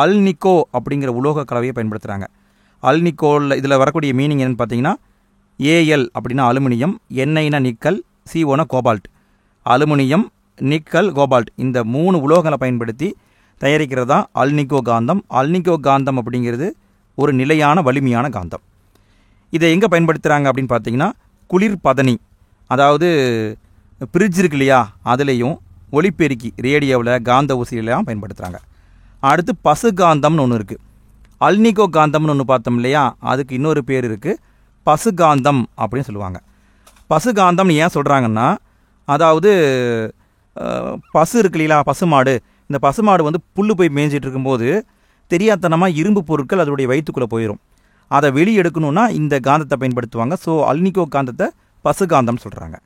அல்னிக்கோ அப்படிங்கிற உலோக கலவையை பயன்படுத்துகிறாங்க. அல்னிக்கோவில் இதில் வரக்கூடிய மீனிங் என்னென்னு பார்த்தீங்கன்னா ஏஎல் அப்படின்னா அலுமினியம், என்ஐனா நிக்கல், சிஓனா கோபால்ட். அலுமினியம், நிக்கல், கோபால்ட் இந்த 3 உலோகங்களை பயன்படுத்தி தயாரிக்கிறது தான் அல்னிக்கோ காந்தம். அல்னிக்கோ காந்தம் அப்படிங்கிறது ஒரு நிலையான வலிமையான காந்தம். இதை எங்கே பயன்படுத்துகிறாங்க அப்படின்னு பார்த்தீங்கன்னா குளிர்பதனி, அதாவது ஃப்ரிட்ஜ் இருக்கு இல்லையா, அதுலேயும் ஒளிப்பெருக்கி ரேடியோவில் காந்த ஊசியிலாம் பயன்படுத்துகிறாங்க. அடுத்து பசு காந்தம்னு ஒன்று இருக்குது. அல்னிக்கோ காந்தம்னு ஒன்று பார்த்தோம் இல்லையா, அதுக்கு இன்னொரு பேர் இருக்குது, பசு காந்தம் அப்படின்னு சொல்லுவாங்க. பசு காந்தம்னு ஏன் சொல்கிறாங்கன்னா அதாவது பசு இருக்கு இல்லையா, பசுமாடு. இந்த பசுமாடு புல் போய் மேய்ஞ்சிட்டு இருக்கும்போது தெரியாதனமாக இரும்பு பொருட்கள் அதோடைய வயிற்றுக்குள்ளே போயிடும். அதை வெளியே எடுக்கணும்னா இந்த காந்தத்தை பயன்படுத்துவாங்க. ஸோ அல்னிகோ காந்தத்தை பசு காந்தம்னு சொல்கிறாங்க.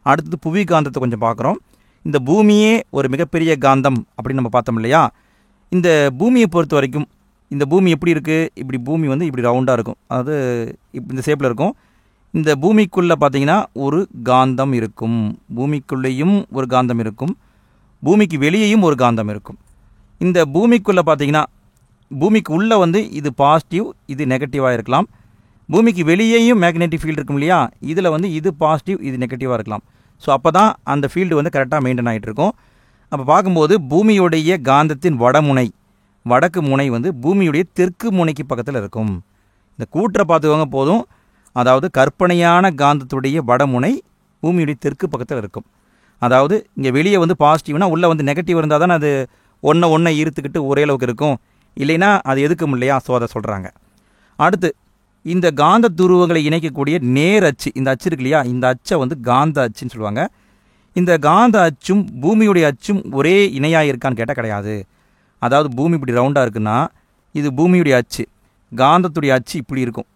அடுத்தது புவி காந்தத்தை கொஞ்சம் பார்க்குறோம். இந்த பூமியே ஒரு மிகப்பெரிய காந்தம் அப்படின்னு நம்ம பார்த்தோம் இல்லையா. இந்த பூமியை பொறுத்த வரைக்கும் இந்த பூமி எப்படி இருக்குது, இப்படி பூமி வந்து இப்படி ரவுண்டாக இருக்கும், அதாவது இந்த ஷேப்பில் இருக்கும். இந்த பூமிக்குள்ளே பார்த்தீங்கன்னா ஒரு காந்தம் இருக்கும், பூமிக்குள்ளேயும் ஒரு காந்தம் இருக்கும், பூமிக்கு வெளியேயும் ஒரு காந்தம் இருக்கும். இந்த பூமிக்குள்ளே பார்த்தீங்கன்னா பூமிக்கு உள்ளே வந்து இது பாசிட்டிவ் இது நெகட்டிவாக இருக்கலாம், பூமிக்கு வெளியேயும் மேக்னெட்டிக் ஃபீல்டு இருக்கும் இல்லையா, இதில் வந்து இது பாசிட்டிவ் இது நெகட்டிவாக இருக்கலாம். ஸோ அப்போ தான் அந்த ஃபீல்டு வந்து கரெக்டாக மெயின்டைன் ஆகிட்டு இருக்கும். அப்போ பார்க்கும்போது பூமியுடைய காந்தத்தின் வடமுனை வடக்கு முனை வந்து பூமியுடைய தெற்கு முனைக்கு பக்கத்தில் இருக்கும். இந்த கூற்றை பார்த்துக்கோங்க போதும். அதாவது கற்பனையான காந்தத்துடைய வடமுனை பூமியுடைய தெற்கு பக்கத்தில் இருக்கும். அதாவது இங்கே வெளியே வந்து பாசிட்டிவ்னா உள்ளே வந்து நெகட்டிவ் இருந்தால் தானே அது ஒன்றை ஈர்த்துக்கிட்டு ஒரே அளவுக்கு இருக்கும், இல்லைன்னா அது எதுக்கும் இல்லையா. ஸோ அதை சொல்கிறாங்க. அடுத்து இந்த காந்த துருவங்களை இணைக்கக்கூடிய நேர் அச்சு, இந்த அச்சு இருக்கு இல்லையா, இந்த அச்சை வந்து காந்த அச்சுன்னு சொல்லுவாங்க. இந்த காந்த அச்சும் பூமியுடைய அச்சும் ஒரே இணையாக இருக்கான்னு கேட்டால் கிடையாது. அதாவது பூமி இப்படி ரவுண்டாக இருக்குன்னா இது பூமியுடைய அச்சு, காந்தத்துடைய அச்சு இப்படி இருக்கும்.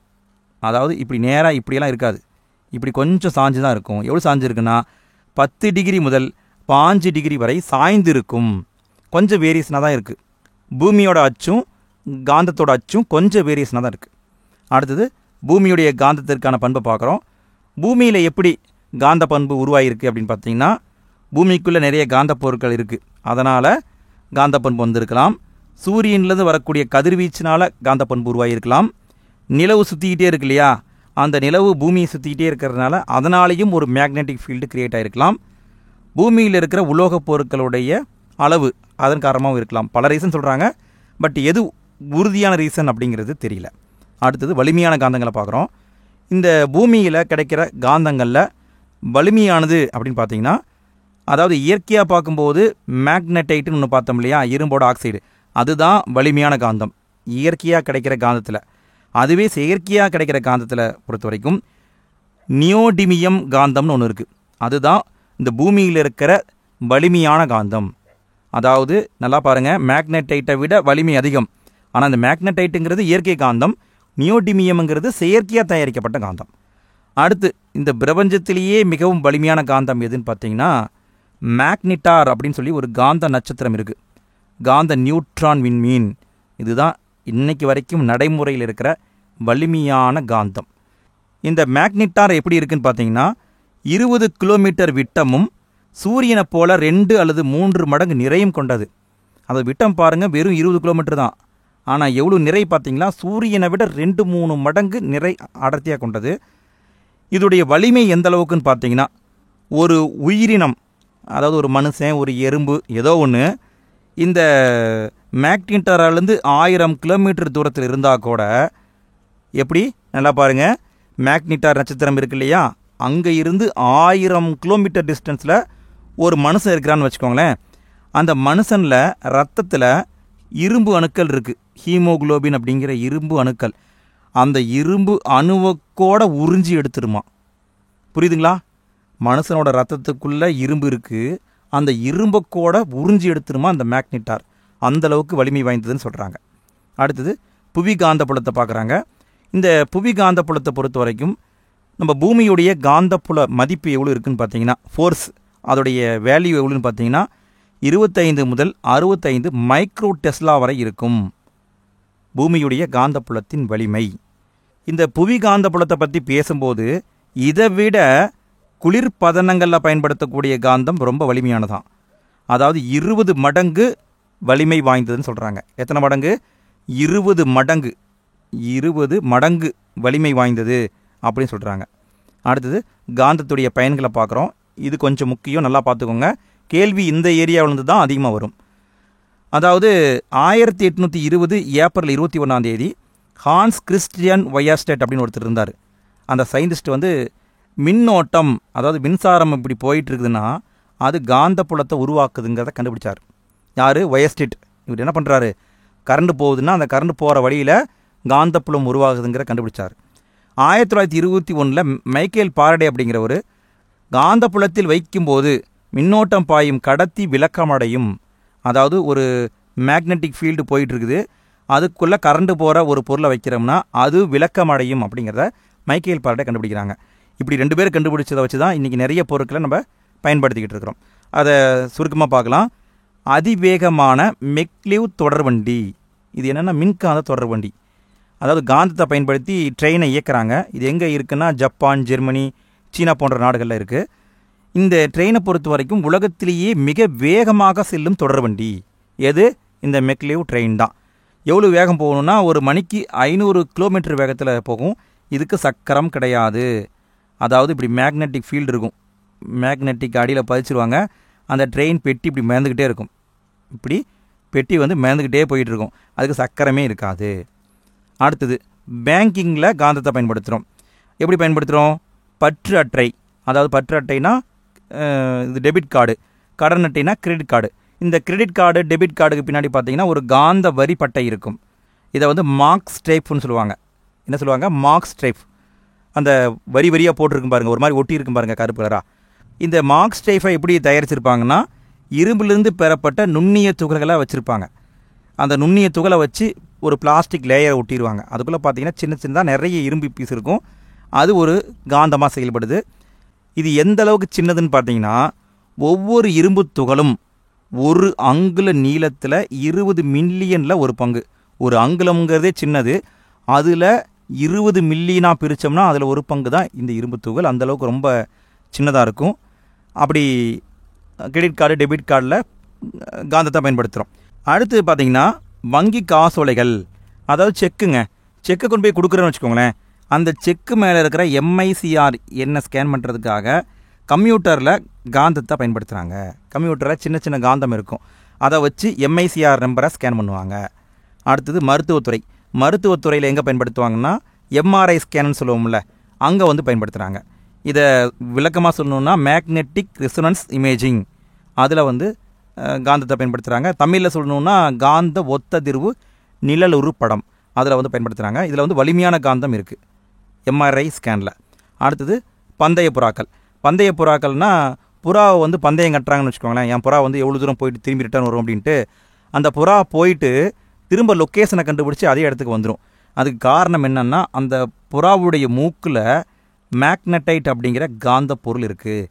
அதாவது இப்படி நேராக இப்படியெல்லாம் இருக்காது, இப்படி கொஞ்சம் சாஞ்சு தான் இருக்கும். எவ்வளோ சாஞ்சு இருக்குன்னா 10 டிகிரி முதல் 5 டிகிரி வரை சாய்ந்து இருக்கும். கொஞ்சம் வேரியேஷனாக தான் இருக்குது. பூமியோட அச்சும் காந்தத்தோட அச்சும் கொஞ்சம் வேரியேஷனாக தான் இருக்குது. அடுத்தது பூமியுடைய காந்தத்திற்கான பண்பை பார்க்குறோம். பூமியில் எப்படி காந்த பண்பு உருவாகிருக்கு அப்படின்னு பார்த்தீங்கன்னா பூமிக்குள்ளே நிறைய காந்த பொருட்கள் இருக்குது, அதனால் காந்த பண்பு வந்திருக்கலாம். சூரியன்லேருந்து வரக்கூடிய கதிர்வீச்சினால் காந்த பண்பு உருவாகியிருக்கலாம். நிலவு சுற்றிக்கிட்டே இருக்கு இல்லையா, அந்த நிலவு பூமியை சுற்றிக்கிட்டே இருக்கிறதுனால அதனாலேயும் ஒரு மேக்னெட்டிக் ஃபீல்டு கிரியேட் ஆகிருக்கலாம். பூமியில் இருக்கிற உலோகப் பொருட்களுடைய அளவு அதன் காரணமாகவும் இருக்கலாம். பல ரீசன் சொல்கிறாங்க, பட் எது உறுதியான ரீசன் அப்படிங்கிறது தெரியல. அடுத்தது வலிமையான காந்தங்களை பார்க்குறோம். இந்த பூமியில் கிடைக்கிற காந்தங்களில் வலிமையானது அப்படின்னு பார்த்தீங்கன்னா, அதாவது இயற்கையாக பார்க்கும்போது மேக்னடைட்டுன்னு ஒன்று பார்த்தோம் இல்லையா, இரும்போட ஆக்சைடு, அதுதான் வலிமையான காந்தம் இயற்கையாக கிடைக்கிற காந்தத்தில். அதுவே செயற்கையாக கிடைக்கிற காந்தத்தில் பொறுத்த வரைக்கும் நியோடிமியம் காந்தம்னு ஒன்று இருக்குது, அதுதான் இந்த பூமியில் இருக்கிற வலிமையான காந்தம். அதாவது நல்லா பாருங்கள், மேக்னடைட்டை விட வலிமை அதிகம். ஆனால் இந்த மேக்னடைட்டுங்கிறது இயற்கை காந்தம், நியோடிமியம்ங்கிறது செயற்கையாக தயாரிக்கப்பட்ட காந்தம். அடுத்து இந்த பிரபஞ்சத்திலேயே மிகவும் வலிமையான காந்தம் எதுன்னு பார்த்தீங்கன்னா மேக்னிட்டார் அப்படின்னு சொல்லி ஒரு காந்த நட்சத்திரம் இருக்குது, காந்த நியூட்ரான் விண்மீன். இதுதான் இன்னைக்கு வரைக்கும் நடைமுறையில் இருக்கிற வலிமையான காந்தம். இந்த மேக்னிட்டார் எப்படி இருக்குன்னு பார்த்தீங்கன்னா 20 கிலோமீட்டர் விட்டமும் சூரியனை போல் 2 அல்லது 3 மடங்கு நிறையும் கொண்டது. அந்த விட்டம் பாருங்கள், வெறும் 20 கிலோமீட்டர் தான். ஆனால் எவ்வளோ நிறை பார்த்தீங்களா, சூரியனை விட 2-3 மடங்கு நிறை அடர்த்தியாக கொண்டது. இதோடைய வலிமை எந்த அளவுக்குன்னு பார்த்தீங்கன்னா ஒரு உயிரினம், அதாவது ஒரு மனுஷன் ஒரு எறும்பு ஏதோ ஒன்று இந்த மேக்னிட்டாராலேருந்து 1000 கிலோமீட்டர் தூரத்தில் இருந்தால் கூட, எப்படி நல்லா பாருங்கள், மேக்னிட்டார் நட்சத்திரம் இருக்கு இல்லையா, அங்கே இருந்து 1000 கிலோமீட்டர் டிஸ்டன்ஸில் ஒரு மனுஷன் இருக்கிறான்னு வச்சுக்கோங்களேன். அந்த மனுஷனில் ரத்தத்தில் இரும்பு அணுக்கள் இருக்குது, ஹீமோகுளோபின் அப்படிங்கிற இரும்பு அணுக்கள். அந்த இரும்பு அணுவக்கோட உறிஞ்சி எடுத்துருமா. புரியுதுங்களா? மனுஷனோட ரத்தத்துக்குள்ளே இரும்பு இருக்குது, அந்த இரும்பக்கோட உறிஞ்சி எடுத்துருமா அந்த மேக்னிட்டார். அந்தளவுக்கு வலிமை வாய்ந்ததுன்னு சொல்கிறாங்க. அடுத்தது புவி காந்த புலத்தை பார்க்குறாங்க. இந்த புவி காந்த புலத்தை பொறுத்த வரைக்கும் நம்ம பூமியுடைய காந்தப்புல மதிப்பு எவ்வளோ இருக்குதுன்னு பார்த்தீங்கன்னா, ஃபோர்ஸ் அதோடைய வேல்யூ எவ்வளோன்னு பார்த்தீங்கன்னா 25 முதல் 65 மைக்ரோ டெஸ்லா வரை இருக்கும் பூமியுடைய காந்தப்புலத்தின் வலிமை. இந்த புவி காந்தப்புலத்தை பற்றி பேசும்போது இதை விட குளிர்பதனங்களில் பயன்படுத்தக்கூடிய காந்தம் ரொம்ப வலிமையானதான். அதாவது 20 மடங்கு வலிமை வாய்ந்ததுன்னு சொல்கிறாங்க. எத்தனை மடங்கு? 20 மடங்கு. 20 மடங்கு வலிமை வாய்ந்தது அப்படின்னு சொல்கிறாங்க. அடுத்தது காந்தத்துடைய பயன்களை பார்க்குறோம். இது கொஞ்சம் முக்கியம், நல்லா பார்த்துக்கோங்க. கேள்வி இந்த ஏரியாவிலேருந்து தான் அதிகமாக வரும். அதாவது 1820 ஏப்ரல் 21 ஹான்ஸ் கிறிஸ்டியன் வயர்ஸ்டெட் அப்படின்னு ஒருத்தர் இருந்தார். அந்த சயின்டிஸ்ட் வந்து மின்னோட்டம், அதாவது மின்சாரம் இப்படி போயிட்டு இருக்குதுன்னா அது காந்த புலத்தை உருவாக்குதுங்கிறத கண்டுபிடிச்சார். யார்? வயர்ஸ்டெட். இவர் என்ன பண்ணுறாரு, கரண்ட் போகுதுன்னா அந்த கரண்ட் போகிற வழியில் காந்தப்புலம் உருவாகுதுங்கிற கண்டுபிடிச்சார். 1921 மைக்கேல் பாரடே அப்படிங்கிறவர் காந்தப்புலத்தில் வைக்கும்போது மின்னோட்டம் பாயும் கடத்தி விளக்கமடையும். அதாவது ஒரு மேக்னெட்டிக் ஃபீல்டு போயிட்டுருக்குது, அதுக்குள்ளே கரண்ட் போகிற ஒரு பொருளை வைக்கிறோம்னா அது விளக்கமடையும் அப்படிங்கிறத மைக்கேல் ஃபாரடே கண்டுபிடிக்கிறாங்க. இப்படி 2 பேர் கண்டுபிடிச்சதை வச்சு தான் இன்றைக்கி நிறைய பொருட்களை நம்ம பயன்படுத்திக்கிட்டு இருக்கிறோம். அதை சுருக்கமாக பார்க்கலாம். அதிவேகமான மெக்லிவ் தொடர்வண்டி, இது என்னென்னா மின்காந்த தொடர்வண்டி. அதாவது காந்தத்தை பயன்படுத்தி ட்ரெயினை இயக்குறாங்க. இது எங்கே இருக்குன்னா ஜப்பான், ஜெர்மனி, சீனா போன்ற நாடுகளில் இருக்குது. இந்த ட்ரெயினை பொறுத்த வரைக்கும் உலகத்திலேயே மிக வேகமாக செல்லும் தொடர்வண்டி எது? இந்த மெக்லிவ் ட்ரெயின் தான். எவ்வளோ வேகம் போகணுன்னா ஒரு மணிக்கு 500 கிலோமீட்டர் வேகத்தில் போகும். இதுக்கு சக்கரம் கிடையாது. அதாவது இப்படி மேக்னெட்டிக் ஃபீல்டு இருக்கும், மேக்னெட்டிக் அடியில் பதிச்சிருவாங்க. அந்த ட்ரெயின் பெட்டி இப்படி மேந்துக்கிட்டே இருக்கும். இப்படி பெட்டி மேந்துக்கிட்டே போயிட்டுருக்கும். அதுக்கு சக்கரமே இருக்காது. அடுத்தது பேங்கிங்கில் காந்தத்தை பயன்படுத்துகிறோம். எப்படி பயன்படுத்துகிறோம்? பற்று அட்டை. அதாவது பற்று அட்டைனா இது டெபிட் கார்டு, கடன் அட்டைனா கிரெடிட் கார்டு. இந்த கிரெடிட் கார்டு டெபிட் கார்டுக்கு பின்னாடி பார்த்தீங்கன்னா ஒரு காந்த வரி பட்டை இருக்கும். இதை மார்க் ஸ்ட்ரைப்னு சொல்லுவாங்க. என்ன சொல்லுவாங்க? Mark stripe. அந்த வரி வரியாக போட்டிருக்கும் பாருங்கள், ஒரு மாதிரி ஒட்டி இருக்கும் பாருங்கள் கருப்பு கலராக. இந்த மார்க் ஸ்ட்ரைஃபை எப்படி தயாரிச்சிருப்பாங்கன்னா இரும்பிலிருந்து பெறப்பட்ட நுண்ணிய துகள்களாக வச்சுருப்பாங்க. அந்த நுண்ணிய துகளை வச்சு ஒரு பிளாஸ்டிக் லேயரை ஒட்டிடுவாங்க. அதுக்குள்ளே பார்த்தீங்கன்னா சின்ன சின்னதாக நிறைய இரும்பு பீஸ் இருக்கும். அது ஒரு காந்தமாக செயல்படுது. இது எந்த அளவுக்கு சின்னதுன்னு பார்த்தீங்கன்னா ஒவ்வொரு இரும்பு துகளும் ஒரு அங்குல நீளத்தில் 20 மில்லியனில் ஒரு பங்கு. ஒரு அங்குலம்ங்கிறதே சின்னது, அதில் 20 மில்லியனா பிரித்தோம்னா அதில் ஒரு பங்கு தான் இந்த இரும்பு துகள். அந்தளவுக்கு ரொம்ப சின்னதாக இருக்கும். அப்படி கிரெடிட் கார்டு டெபிட் கார்டில் காந்தத்தை பயன்படுத்துகிறோம். அடுத்து பார்த்திங்கன்னா வங்கி காசோலைகள், அதாவது செக்குங்க. செக்கை கொண்டு போய் கொடுக்குறேன்னு வச்சுக்கோங்களேன். அந்த செக்கு மேலே இருக்கிற MICR என்ன ஸ்கேன் பண்ணுறதுக்காக கம்ப்யூட்டரில் காந்தத்தை பயன்படுத்துகிறாங்க. கம்ப்யூட்டரில் சின்ன சின்ன காந்தம் இருக்கும், அதை வச்சு MICR நம்பரை ஸ்கேன் பண்ணுவாங்க. அடுத்தது மருத்துவத்துறை. மருத்துவத்துறையில் எங்கே பயன்படுத்துவாங்கன்னா MRI ஸ்கேன்னு சொல்லுவோம்ல, அங்கே பயன்படுத்துகிறாங்க. இதை விளக்கமாக சொல்லணுன்னா மேக்னெட்டிக் ரெசொனன்ஸ் இமேஜிங், அதில் காந்தத்தை பயன்படுத்துகிறாங்க. தமிழில் சொல்லணுன்னா காந்த ஒத்ததிர்வு நிழலுரு படம், அதில் பயன்படுத்துகிறாங்க. இதில் வலிமையான காந்தம் இருக்குது MRI ஸ்கேனில். அடுத்தது பந்தய புறாக்கள். பந்தய புறாக்கள்னால் புறாவை பந்தயம் கட்டுறாங்கன்னு வச்சுக்கோங்களேன். என் புறா எவ்வளோ தூரம் போயிட்டு திரும்பி ரிட்டர்ன் வரும் அப்படின்ட்டு அந்த புறா போயிட்டு திரும்ப லொக்கேஷனை கண்டுபிடிச்சி அதே இடத்துக்கு வந்துடும். அதுக்கு காரணம் என்னென்னா அந்த புறாவுடைய மூக்கில் மேக்னடைட் அப்படிங்கிற காந்த பொருள் இருக்குது.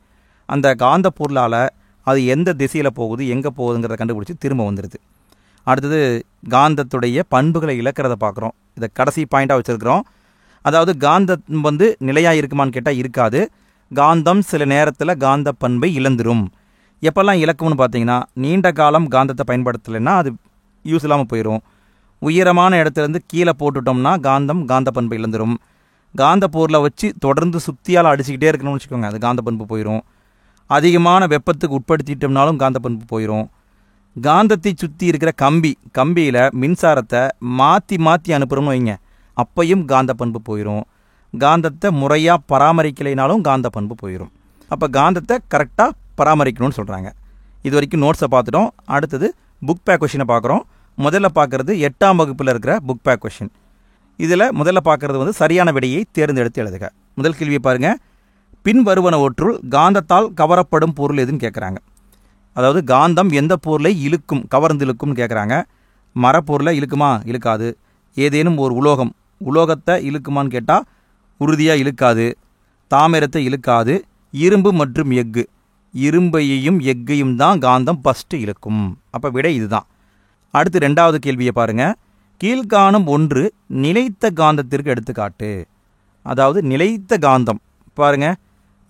அந்த காந்த பொருளால் அது எந்த திசையில் போகுது, எங்கே போகுதுங்கிறத கண்டுபிடிச்சி திரும்ப வந்துடுது. அடுத்தது காந்தத்துடைய பண்புகளை இழக்கிறத பார்க்குறோம். இதை கடைசி பாயிண்ட்டாக வச்சுருக்கிறோம். அதாவது காந்தம் நிலையாக இருக்குமான்னு கேட்டால் இருக்காது. காந்தம் சில நேரத்தில் காந்த பண்பை இழந்துடும். எப்போல்லாம் இழக்கும்னு பார்த்தீங்கன்னா நீண்ட காலம் காந்தத்தை பயன்படுத்தலைன்னா அது யூஸ் இல்லாமல் போயிடும். உயரமான இடத்துலேருந்து கீழே போட்டுட்டோம்னா காந்த பண்பை இழந்துடும். காந்த பொருளை வச்சு தொடர்ந்து சுத்தியால் அடிச்சுக்கிட்டே இருக்கணும்னு வச்சுக்கோங்க, அது காந்த பண்பு போயிடும். அதிகமான வெப்பத்துக்கு உட்படுத்திட்டோம்னாலும் காந்த பண்பு போயிடும். காந்தத்தை சுற்றி இருக்கிற கம்பியில் மின்சாரத்தை மாற்றி மாற்றி அனுப்புகிறோம்னு வைங்க, அப்பையும் காந்த பண்பு போயிடும். காந்தத்தை முறையாக பராமரிக்கலைனாலும் காந்த பண்பு போயிடும். அப்போ காந்தத்தை கரெக்டாக பராமரிக்கணும்னு சொல்கிறாங்க. இது வரைக்கும் நோட்ஸை பார்த்துட்டோம். அடுத்தது புக் பேக் கொஷினை பார்க்குறோம். முதல்ல பார்க்குறது 8ஆம் வகுப்பில் இருக்கிற புக் பேக் கொஷின். இதில் முதல்ல பார்க்குறது சரியான விடையை தேர்ந்தெடுத்து எழுதுக. முதல் கேள்வியை பாருங்கள். பின் வருவனவற்றுள் காந்தத்தால் கவரப்படும் பொருள் எதுன்னு கேட்குறாங்க. அதாவது காந்தம் எந்த பொருளை இழுக்கும், கவர்ந்து இழுக்கும்னு கேட்குறாங்க. மரப்பொருளை இழுக்குமா? இழுக்காது. ஏதேனும் ஒரு உலோகத்தை இழுக்குமான்னு கேட்டால் உறுதியாக இழுக்காது. தாமிரத்தை இழுக்காது. இரும்பு மற்றும் எஃகு, இரும்பையையும் எஃகையும் தான் காந்தம் ஃபஸ்ட்டு இழுக்கும். அப்போ விடை இதுதான். அடுத்து 2வது கேள்வியை பாருங்கள். கீழ்காணும் ஒன்று நிலைத்த காந்தத்திற்கு எடுத்துக்காட்டு. அதாவது நிலைத்த காந்தம் பாருங்கள்,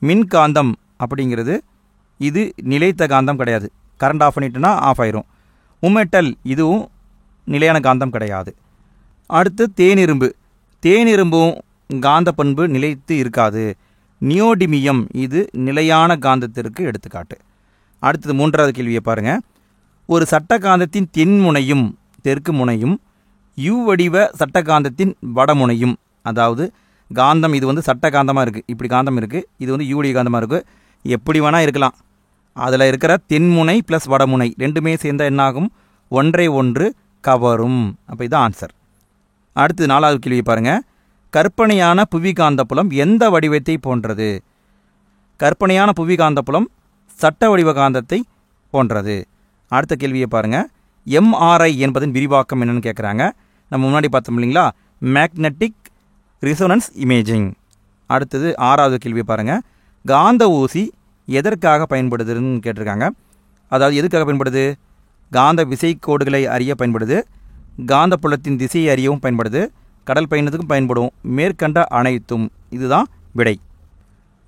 மின்காந்தம் அப்படிங்கிறது இது நிலைத்த காந்தம் கிடையாது. கரண்ட் ஆஃப் பண்ணிட்டுனா ஆஃப் ஆயிரும். உமெட்டல் இதுவும் நிலையான காந்தம் கிடையாது. அடுத்து தேனிரும்பும் காந்த பண்பு நிலைத்து இருக்காது. நியோடிமியம் இது நிலையான காந்தத்திற்கு எடுத்துக்காட்டு. அடுத்தது 3வது கேள்வியை பாருங்கள். ஒரு சட்ட காந்தத்தின் தென்முனையும் தெற்கு முனையும் யூ வடிவ சட்ட காந்தத்தின் வடமுனையும், அதாவது காந்தம் இது சட்ட காந்தமாக இருக்குது, இப்படி காந்தம் இருக்குது, இது யூ வடிவ காந்தமாக இருக்குது, எப்படி வேணால் இருக்கலாம். அதில் இருக்கிற தென்முனை ப்ளஸ் வடமுனை ரெண்டுமே சேர்ந்தால் என்னாகும்? ஒன்றை ஒன்று கவரும். அப்போ இதுதான் ஆன்சர். அடுத்து 4வது கேள்வியை பாருங்கள். கற்பனையான புவி காந்தப்புலம் எந்த வடிவத்தை போன்றது? கற்பனையான புவி காந்தப்புலம் சட்ட வடிவ காந்தத்தை போன்றது. அடுத்த கேள்வியை பாருங்கள். MRI என்பதன் விரிவாக்கம் என்னன்னு கேட்குறாங்க. நம்ம முன்னாடி பார்த்தோம் இல்லைங்களா, மேக்னெட்டிக் ரிசோனன்ஸ் இமேஜிங். அடுத்தது 6வது கேள்வியை பாருங்கள். காந்த ஊசி எதற்காக பயன்படுதுன்னு கேட்டிருக்காங்க. அதாவது எதுக்காக பயன்படுது? காந்த விசைக்கோடுகளை அறிய பயன்படுது, காந்த புலத்தின் திசையை அறியவும் பயன்படுது, கடல் பயணத்துக்கும் பயன்படும். மேற்கண்ட அனைத்தும். இதுதான் விடை.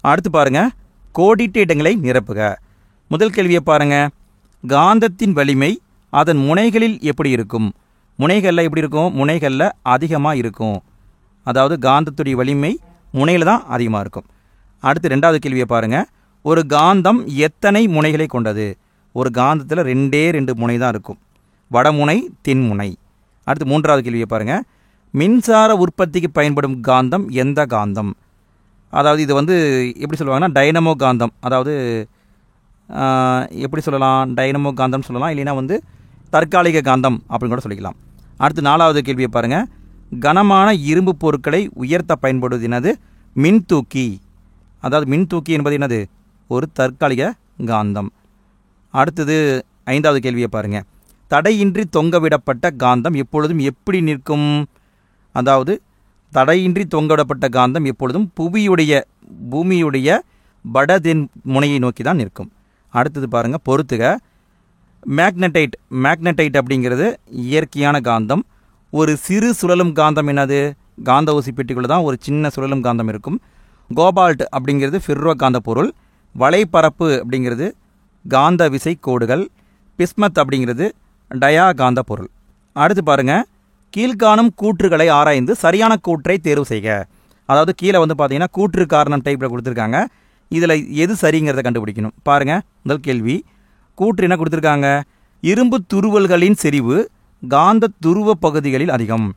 அடுத்து பாருங்கள், கோடிட்ட இடங்களை நிரப்புக. முதல் கேள்வியை பாருங்கள். காந்தத்தின் வலிமை அதன் முனைகளில் எப்படி இருக்கும்? முனைகளில் எப்படி இருக்கும்? முனைகளில் அதிகமாக இருக்கும். அதாவது காந்தத்துடைய வலிமை முனையில் தான் அதிகமாக இருக்கும். அடுத்து 2வது கேள்வியை பாருங்கள். ஒரு காந்தம் எத்தனை முனைகளை கொண்டது? ஒரு காந்தத்தில் 2 முனை தான் இருக்கும், வடமுனை தென்முனை. அடுத்து 3வது கேள்வியை பாருங்கள். மின்சார உற்பத்திக்கு பயன்படும் காந்தம் எந்த காந்தம்? அதாவது இது வந்து எப்படி சொல்லுவாங்கன்னா டைனமோ காந்தம். அதாவது எப்படி சொல்லலாம்? டைனமோ காந்தம் சொல்லலாம், இல்லைன்னா வந்து தற்காலிக காந்தம் அப்படின்னு கூட சொல்லிக்கலாம். அடுத்து 4வது கேள்வியை பாருங்கள். கனமான இரும்பு பொருட்களை உயர்த்த பயன்படுவது என்னது? மின்தூக்கி. அதாவது மின்தூக்கி என்பது என்னது? ஒரு தற்காலிக காந்தம். அடுத்தது 5வது கேள்வியை பாருங்கள். தடையின்றி தொங்கவிடப்பட்ட காந்தம் எப்பொழுதும் எப்படி நிற்கும்? அதாவது தடையின்றி தொங்கவிடப்பட்ட காந்தம் எப்பொழுதும் பூமியுடைய வடதென் முனையை நோக்கி தான் நிற்கும். அடுத்தது பாருங்கள், பொறுத்துக. மேக்னடைட் அப்படிங்கிறது இயற்கையான காந்தம். ஒரு சிறு சுழலும் காந்தம் என்னது? காந்த ஊசி பெட்டிக்குள்ளே தான் ஒரு சின்ன சுழலும் காந்தம் இருக்கும். கோபால்ட் அப்படிங்கிறது ஃபெர்ரோ காந்த பொருள். வலைப்பரப்பு அப்படிங்கிறது காந்த விசை கோடுகள். பிஸ்மத் அப்படிங்கிறது டயா காந்த பொருள். அடுத்து பாருங்கள், கீழ்காணும் கூற்றுகளை ஆராய்ந்து சரியான கூற்றை தேர்வு செய்க. அதாவது கீழே வந்து பார்த்தீங்கன்னா கூற்று காரணம் டைப்பில் கொடுத்துருக்காங்க. இதில் எது சரிங்கிறத கண்டுபிடிக்கணும். பாருங்கள், முதல் கேள்வி கூற்று என்ன கொடுத்துருக்காங்க? இரும்பு துருவல்களின் செறிவு காந்த துருவ பகுதிகளில் அதிகம்.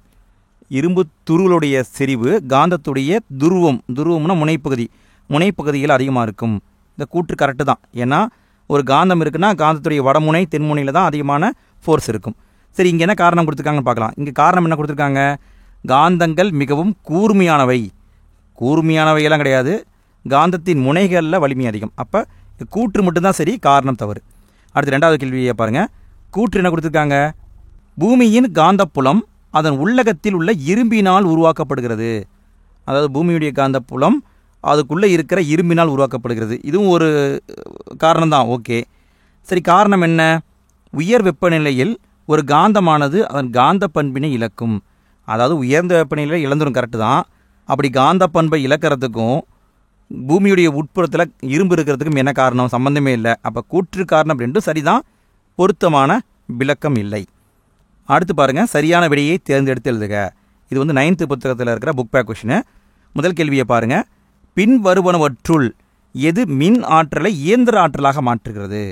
இரும்பு துருவலுடைய செறிவு காந்தத்துடைய துருவம்னா முனைப்பகுதியில் அதிகமாக இருக்கும். இந்த கூற்று கரெக்டு தான். ஏன்னா ஒரு காந்தம் இருக்குன்னா காந்தத்துடைய வடமுனை தென்முனையில் தான் அதிகமான ஃபோர்ஸ் இருக்கும். சரி, இங்கே என்ன காரணம் கொடுத்துருக்காங்கன்னு பார்க்கலாம். இங்கே காரணம் என்ன கொடுத்துருக்காங்க? காந்தங்கள் மிகவும் கூர்மையானவையெல்லாம் கிடையாது, காந்தத்தின் முனைகளில் வலிமை அதிகம். அப்போ கூற்று மட்டும்தான் சரி, காரணம் தவறு. அடுத்து 2வது கேள்வியை பாருங்கள். கூற்று என்ன கொடுத்துருக்காங்க? பூமியின் காந்தப்புலம் அதன் உள்ளகத்தில் உள்ள இரும்பினால் உருவாக்கப்படுகிறது. அதாவது பூமியுடைய காந்தப்புலம் அதுக்குள்ளே இருக்கிற இரும்பினால் உருவாக்கப்படுகிறது. இதுவும் ஒரு காரணம் தான். ஓகே, சரி, காரணம் என்ன? உயர் வெப்பநிலையில் ஒரு காந்தமானது அதன் காந்த பண்பினை இழக்கும். அதாவது உயர்ந்த வெப்பநிலையில் இழந்துடும், கரெக்டு தான். அப்படி காந்த பண்பை இழக்கிறதுக்கும் பூமியுடைய உட்புறத்தில் இரும்பு இருக்கிறதுக்கும் என்ன காரணம்? சம்பந்தமே இல்லை. அப்போ கூற்று காரணம் ரெண்டும் சரிதான், பொருத்தமான விளக்கம் இல்லை. அடுத்து பாருங்கள், சரியான விடையை தேர்ந்தெடுத்து எழுதுக. இது வந்து 9th புத்தகத்தில் இருக்கிற புக் பேக் கொஷினு. முதல் கேள்வியை பாருங்கள். பின் வருவனவற்றுள் எது மின் ஆற்றலை இயந்திர ஆற்றலாக மாற்றுகிறது?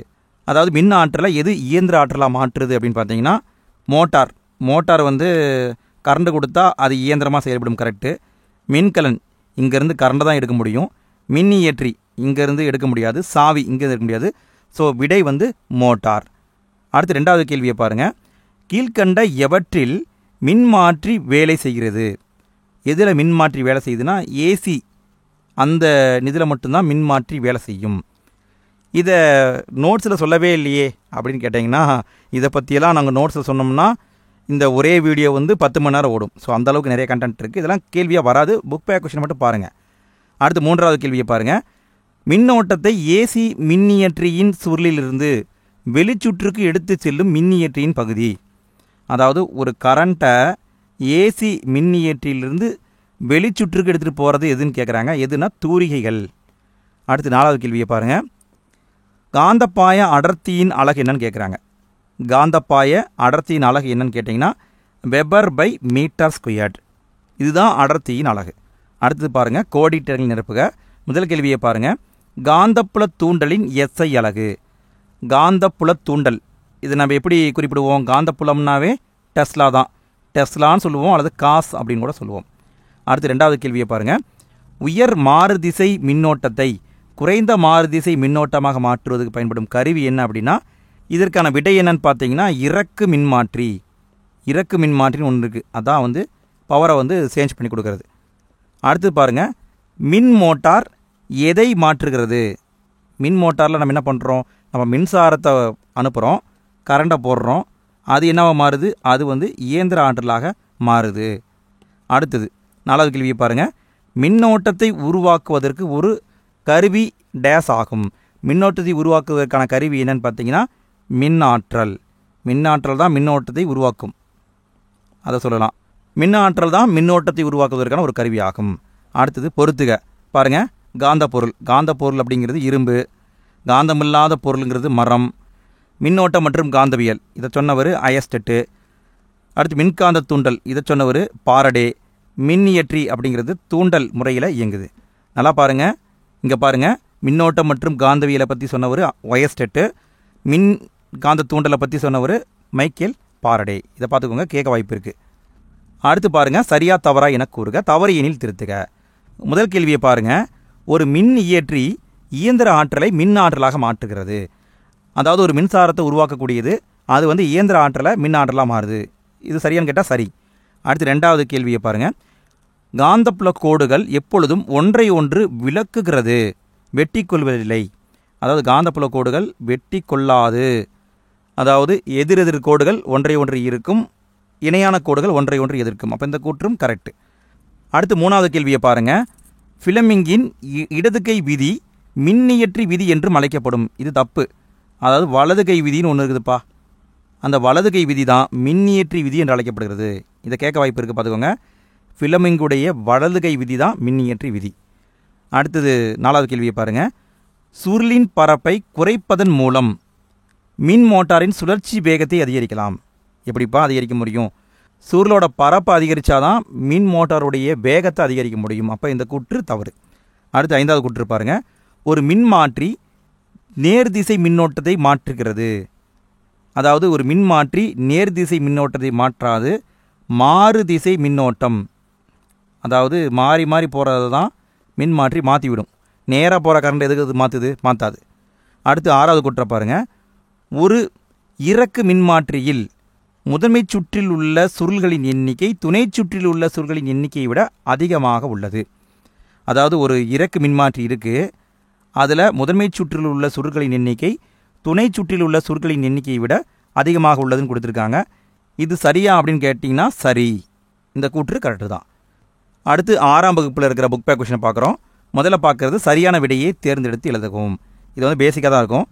அதாவது மின் ஆற்றலை எது இயந்திர ஆற்றலாக மாற்றுது அப்படின்னு பார்த்தீங்கன்னா மோட்டார் வந்து கரண்ட் கொடுத்தா அது இயந்திரமாக செயல்படும், கரெக்டு. மின்கலன் இங்கேருந்து கரண்ட் தான் எடுக்க முடியும். மின்னியற்றி இங்கேருந்து எடுக்க முடியாது, சாவி இங்கேருந்து எடுக்க முடியாது. ஸோ விடை வந்து மோட்டார். அடுத்து 2வது கேள்வியை பாருங்கள். கீழ்கண்ட எவற்றில் மின்மாற்றி வேலை செய்கிறது? எதில் மின்மாற்றி வேலை செய்யுதுன்னா ஏசி, அந்த இதில் மட்டும்தான் மின்மாற்றி வேலை செய்யும். இதை நோட்ஸில் சொல்லவே இல்லையே அப்படின்னு கேட்டிங்கன்னா, இதை பற்றியெல்லாம் நாங்கள் நோட்ஸில் சொன்னோம்னா இந்த ஒரே வீடியோ வந்து 10 மணி நேரம் ஓடும். ஸோ அந்தளவுக்கு நிறைய கண்டென்ட் இருக்குது. இதெல்லாம் கேள்வியாக வராது, புக் பேக் கொஷின் மட்டும் பாருங்கள். அடுத்து 3வது கேள்வியை பாருங்கள். மின்னோட்டத்தை ஏசி மின்னியற்றியின் சுருளிலிருந்து வெளிச்சுற்றுக்கு எடுத்து செல்லும் மின்னியற்றியின் பகுதி. அதாவது ஒரு கரண்ட்டை ஏசி மின்னியற்றியிலிருந்து வெளிச்சுற்றுக்கு எடுத்துகிட்டு போகிறது எதுன்னு கேட்குறாங்க. எதுனா தூரிகைகள். அடுத்து 4வது கேள்வியை பாருங்கள். காந்தப்பாய அடர்த்தியின் அலகு என்னன்னு கேட்குறாங்க. காந்தப்பாய அடர்த்தியின் அலகு என்னன்னு கேட்டிங்கன்னா வெபர் பை மீட்டர் ஸ்கொயர்ட். இதுதான் அடர்த்தியின் அலகு. அடுத்தது பாருங்கள், கோடிட்டர்கள் நிரப்புக. முதல் கேள்வியை பாருங்கள். காந்தப்புல தூண்டலின் எஸ்ஐ அலகு. காந்தப்புல தூண்டல் இது நம்ம எப்படி குறிப்பிடுவோம்? காந்தப்புலம்னாவே டெஸ்லா தான், டெஸ்லான்னு சொல்லுவோம், அல்லது காஸ் அப்படின்னு கூட சொல்லுவோம். அடுத்து 2வது கேள்வியை பாருங்கள். உயர் மாறுதிசை மின்னோட்டத்தை குறைந்த மாறுதிசை மின்னோட்டமாக மாற்றுவதற்கு பயன்படும் கருவி என்ன அப்படின்னா, இதற்கான விடை என்னன்னு பார்த்தீங்கன்னா இறக்கு மின்மாற்றின்னு ஒன்று இருக்குது. அதான் வந்து பவரை வந்து சேஞ்ச் பண்ணி கொடுக்கறது. அடுத்து பாருங்கள், மின் மோட்டார் எதை மாற்றுகிறது? மின் மோட்டாரில் நம்ம என்ன பண்ணுறோம்? நம்ம மின்சாரத்தை அனுப்புகிறோம், கரண்ட்டை போடுறோம், அது என்னவா மாறுது? அது வந்து இயந்திர ஆற்றலாக மாறுது. அடுத்தது 4வது கேள்வியை பாருங்கள். மின்னோட்டத்தை உருவாக்குவதற்கு ஒரு கருவி டேஸ் ஆகும். மின்னோட்டத்தை உருவாக்குவதற்கான கருவி என்னன்னு பார்த்தீங்கன்னா மின்னாற்றல். மின்னாற்றல் தான் மின்னோட்டத்தை உருவாக்கும், அதை சொல்லலாம். மின்னாற்றல் தான் மின்னோட்டத்தை உருவாக்குவதற்கான ஒரு கருவி ஆகும். அடுத்தது பொறுத்துக பாருங்கள். காந்தப்பொருள். காந்தப்பொருள் அப்படிங்கிறது இரும்பு, காந்தமில்லாத பொருளுங்கிறது மரம். மின்னோட்டம் மற்றும் காந்தவியல் இதை சொன்னவர் அயஸ்டெட்டு. அடுத்து மின்காந்த தூண்டல் இதை சொன்னவர் பாரடே. மின்னியற்றி அப்படிங்கிறது தூண்டல் முறையில் இயங்குது. நல்லா பாருங்கள், இங்கே பாருங்கள். மின்னோட்டம் மற்றும் காந்தவியலை பற்றி சொன்னவர் ஒயஸ்டெட்டு. மின் காந்த தூண்டலை பற்றி சொன்னவர் மைக்கேல் பாரடே. இதை பார்த்துக்கோங்க, கேட்க வாய்ப்பு இருக்குது. அடுத்து பாருங்கள், சரியா தவறா என கூறுக, தவறு எனில் திருத்துக. முதல் கேள்வியை பாருங்கள். ஒரு மின் இயற்றி இயந்திர ஆற்றலை மின் ஆற்றலாக மாற்றுகிறது. அதாவது ஒரு மின்சாரத்தை உருவாக்கக்கூடியது, அது இயந்திர ஆற்றலை மின் ஆற்றலாக மாறுது. இது சரியான்னு கேட்டால் சரி. அடுத்து 2வது கேள்வியை பாருங்கள். காந்தப்புல கோடுகள் எப்பொழுதும் ஒன்றை ஒன்று விலக்குகிறது, வெட்டி கொள்வதில்லை. அதாவது காந்தப்புல கோடுகள் வெட்டி கொள்ளாது. அதாவது எதிரெதிர் கோடுகள் ஒன்றை ஒன்று இருக்கும், இணையான கோடுகள் ஒன்றை ஒன்று எதிர்க்கும். அப்போ இந்த கூற்றும் கரெக்டு. அடுத்து 3வது கேள்வியை பாருங்கள். ஃபிலமிங்கின் இடது கை விதி மின்னியற்றி விதி என்றும் அழைக்கப்படும். இது தப்பு. அதாவது வலது கை விதின்னு ஒன்று இருக்குதுப்பா, அந்த வலது கை விதி தான் மின்னியற்றி விதி என்று அழைக்கப்படுகிறது. இதை கேட்க வாய்ப்பு இருக்குது, பார்த்துக்கோங்க. ஃபிலமிங்குடைய வலது கை விதி தான் மின்னியற்றி விதி. அடுத்தது 4வது கேள்வியை பாருங்கள். சுருளின் பரப்பை குறைப்பதன் மூலம் மின் மோட்டாரின் சுழற்சி வேகத்தை அதிகரிக்கலாம். எப்படிப்பா அதிகரிக்க முடியும்? சுருளோட பரப்பை அதிகரித்தாதான் மின் மோட்டாருடைய வேகத்தை அதிகரிக்க முடியும். அப்போ இந்த கூற்று தவறு. அடுத்து 5வது கூற்று பாருங்கள். ஒரு மின்மாற்றி நேர்திசை மின்னோட்டத்தை மாற்றுகிறது. அதாவது ஒரு மின்மாற்றி நேர்திசை மின்னோட்டத்தை மாற்றாது, மாறு திசை மின்னோட்டம், அதாவது மாறி மாறி போகிறது தான் மின்மாற்றி மாற்றிவிடும். நேராக போகிற கரண்ட் எதுக்கு அது மாற்றாது. அடுத்து 6வது கூற்றை பாருங்கள். ஒரு இறக்கு மின்மாற்றியில் முதன்மை சுற்றில் உள்ள சுருள்களின் எண்ணிக்கை துணை சுற்றில் உள்ள சுருள்களின் எண்ணிக்கையை விட அதிகமாக உள்ளது. அதாவது ஒரு இறக்கு மின்மாற்றி இருக்குது, அதில் முதன்மை சுற்றில் உள்ள சுருள்களின் எண்ணிக்கை துணை சுற்றில் உள்ள சுருள்களின் எண்ணிக்கையை விட அதிகமாக உள்ளதுன்னு கொடுத்துருக்காங்க. இது சரியா அப்படின்னு கேட்டிங்கன்னா சரி. இந்த கூற்று கரெக்டு தான். அடுத்து 6ஆம் வகுப்பில் இருக்கிற புக் பேக் கொஷினை பார்க்குறோம். முதல்ல பார்க்குறது சரியான விடையை தேர்ந்தெடுத்து எழுதவும். இது பேசிக்காக தான் இருக்கும்.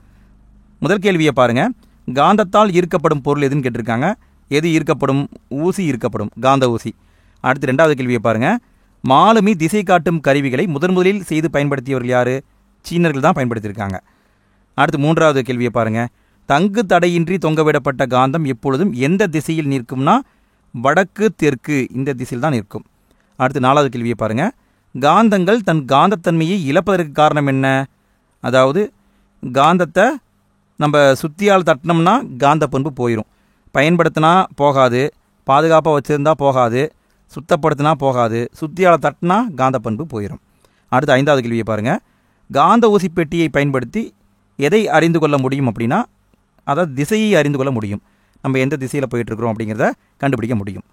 முதல் கேள்வியை பாருங்கள். காந்தத்தால் ஈர்க்கப்படும் பொருள் எதுன்னு கேட்டிருக்காங்க. எது ஈர்க்கப்படும்? ஊசி ஈர்க்கப்படும், காந்த ஊசி. அடுத்து 2வது கேள்வியை பாருங்கள். மாலுமி திசை காட்டும் கருவிகளை முதலில் செய்து பயன்படுத்தியவர்கள் யார்? சீனர்கள் தான் பயன்படுத்தியிருக்காங்க. அடுத்து 3வது கேள்வியை பாருங்கள். தங்கு தடையின்றி தொங்கவிடப்பட்ட காந்தம் எப்பொழுதும் எந்த திசையில் நிற்கும்னா வடக்கு தெற்கு, இந்த திசையில் தான் நிற்கும். அடுத்து 4வது கேள்வியை பாருங்கள். காந்தங்கள் தன் காந்தத்தன்மையை இழப்பதற்கு காரணம் என்ன? அதாவது காந்தத்தை நம்ம சுத்தியால் தட்டினோம்னா காந்த பண்பு போயிடும். பயன்படுத்தினா போகாது, பாதுகாப்பாக வச்சுருந்தா போகாது, சுத்தப்படுத்தினா போகாது, சுத்தியால் தட்டினா காந்த பண்பு போயிடும். அடுத்து 5வது கேள்வியை பாருங்கள். காந்த ஊசி பெட்டியை பயன்படுத்தி எதை அறிந்து கொள்ள முடியும் அப்படின்னா, அதாவது திசையை அறிந்து கொள்ள முடியும். நம்ம எந்த திசையில் போயிட்டுருக்குறோம் அப்படிங்கிறத கண்டுபிடிக்க முடியும்.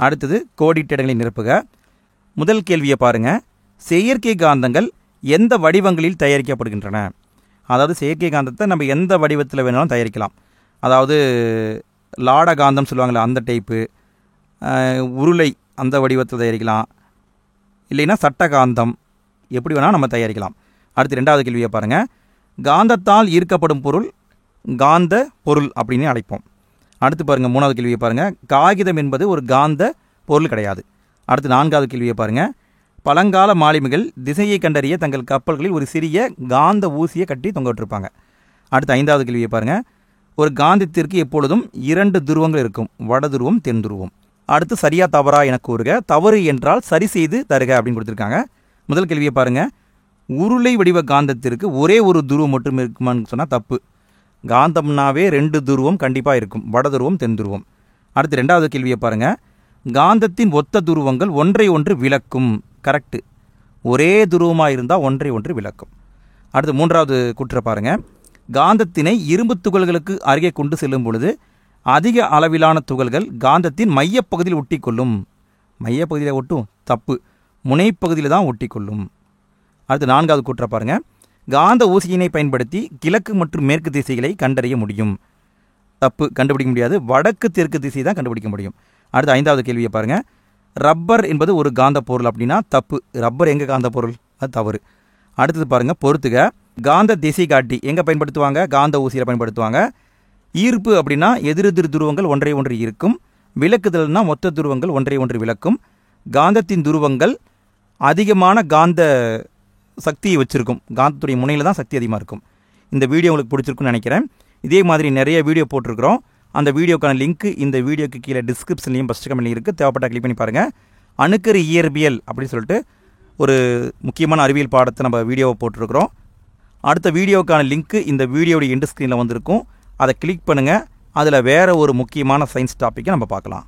அடுத்தது கோடிட்ட இடங்களை நிரப்புக. முதல் கேள்வியை பாருங்கள். செயற்கை காந்தங்கள் எந்த வடிவங்களில் தயாரிக்கப்படுகின்றன? அதாவது செயற்கை காந்தத்தை நம்ம எந்த வடிவத்தில் வேணாலும் தயாரிக்கலாம். அதாவது லாட காந்தம் சொல்லுவாங்களே அந்த டைப்பு, உருளை அந்த வடிவத்தில் தயாரிக்கலாம், இல்லைன்னா சட்ட காந்தம், எப்படி வேணால் நம்ம தயாரிக்கலாம். அடுத்து 2வது கேள்வியை பாருங்கள். காந்தத்தால் ஈர்க்கப்படும் பொருள் காந்த பொருள் அப்படின்னு அழைப்போம். அடுத்து பாருங்கள் 3வது கேள்வியை பாருங்கள். காகிதம் என்பது ஒரு காந்த பொருள் கிடையாது. அடுத்து 4வது கேள்வியை பாருங்கள். பழங்கால மாலுமிகள் திசையை கண்டறிய தங்கள் கப்பல்களில் ஒரு சிறிய காந்த ஊசியை கட்டி தொங்க விட்டுருப்பாங்க. அடுத்து 5வது கேள்வியை பாருங்கள். ஒரு காந்தத்திற்கு எப்பொழுதும் 2 துருவங்கள் இருக்கும், வட துருவம் தென் துருவம். அடுத்து சரியா தவறா என கூறுக, தவறு என்றால் சரி செய்து தருக அப்படின்னு கொடுத்துருக்காங்க. முதல் கேள்வியை பாருங்கள். உருளை வடிவ காந்தத்திற்கு ஒரே ஒரு துருவம் மட்டும் இருக்குமான்னு சொன்னால் தப்பு. காந்தம்னாவே 2 துருவம் கண்டிப்பாக இருக்கும், வட துருவம் தென் துருவம். அடுத்து 2வது கேள்வியை பாருங்கள். காந்தத்தின் ஒத்த துருவங்கள் ஒன்றை ஒன்று விளக்கும். கரெக்டு. ஒரே துருவமாக இருந்தால் ஒன்றை ஒன்று விளக்கும். அடுத்து 3வது கூற்றை பாருங்கள். காந்தத்தினை இரும்பு துகள்களுக்கு அருகே கொண்டு செல்லும் பொழுது அதிக அளவிலான துகள்கள் காந்தத்தின் மையப்பகுதியில் ஒட்டி கொள்ளும். மையப்பகுதியில் ஒட்டும், தப்பு. முனைப்பகுதியில் தான் ஒட்டி கொள்ளும். அடுத்து 4வது கூற்றை பாருங்கள். காந்த ஊசியினை பயன்படுத்தி கிழக்கு மற்றும் மேற்கு திசைகளை கண்டறிய முடியும். தப்பு, கண்டுபிடிக்க முடியாது. வடக்கு தெற்கு திசை தான் கண்டுபிடிக்க முடியும். அடுத்து 5வது கேள்வியை பாருங்கள். ரப்பர் என்பது ஒரு காந்த பொருள் அப்படின்னா தப்பு. ரப்பர் எங்கே காந்த பொருள்? அது தவறு. அடுத்தது பாருங்கள், பொறுத்துக. காந்த திசை காட்டி எங்கே பயன்படுத்துவாங்க? காந்த ஊசியில் பயன்படுத்துவாங்க. ஈர்ப்பு அப்படின்னா எதிரெதிர் துருவங்கள் ஒன்றை ஒன்று இருக்கும். விலக்குதல்னா மொத்த துருவங்கள் ஒன்றை ஒன்று விலக்கும். காந்தத்தின் துருவங்கள் அதிகமான காந்த சக்தியை வச்சுருக்கும். காந்தத்துடைய முனையில் தான் சக்தி அதிகமாக இருக்கும். இந்த வீடியோ உங்களுக்கு பிடிச்சிருக்குன்னு நினைக்கிறேன். இதே மாதிரி நிறைய வீடியோ போட்டிருக்கிறோம். அந்த வீடியோக்கான லிங்க் இந்த வீடியோக்கு கீழே டிஸ்கிரிப்ஷன்லையும் ஃபஸ்ட் கமெண்ட்லையும் இருக்குது. தேவைப்பட்ட கிளிக் பண்ணி பாருங்கள். அணுக்கரு இயற்பியல் அப்படின்னு சொல்லிட்டு ஒரு முக்கியமான அறிவியல் பாடத்தை நம்ம வீடியோவை போட்டிருக்கிறோம். அடுத்த வீடியோக்கான லிங்க்கு இந்த வீடியோடைய எண்டு ஸ்க்ரீனில் வந்திருக்கும். அதை கிளிக் பண்ணுங்கள். அதில் வேறு ஒரு முக்கியமான சயின்ஸ் டாப்பிக்கை நம்ம பார்க்கலாம்.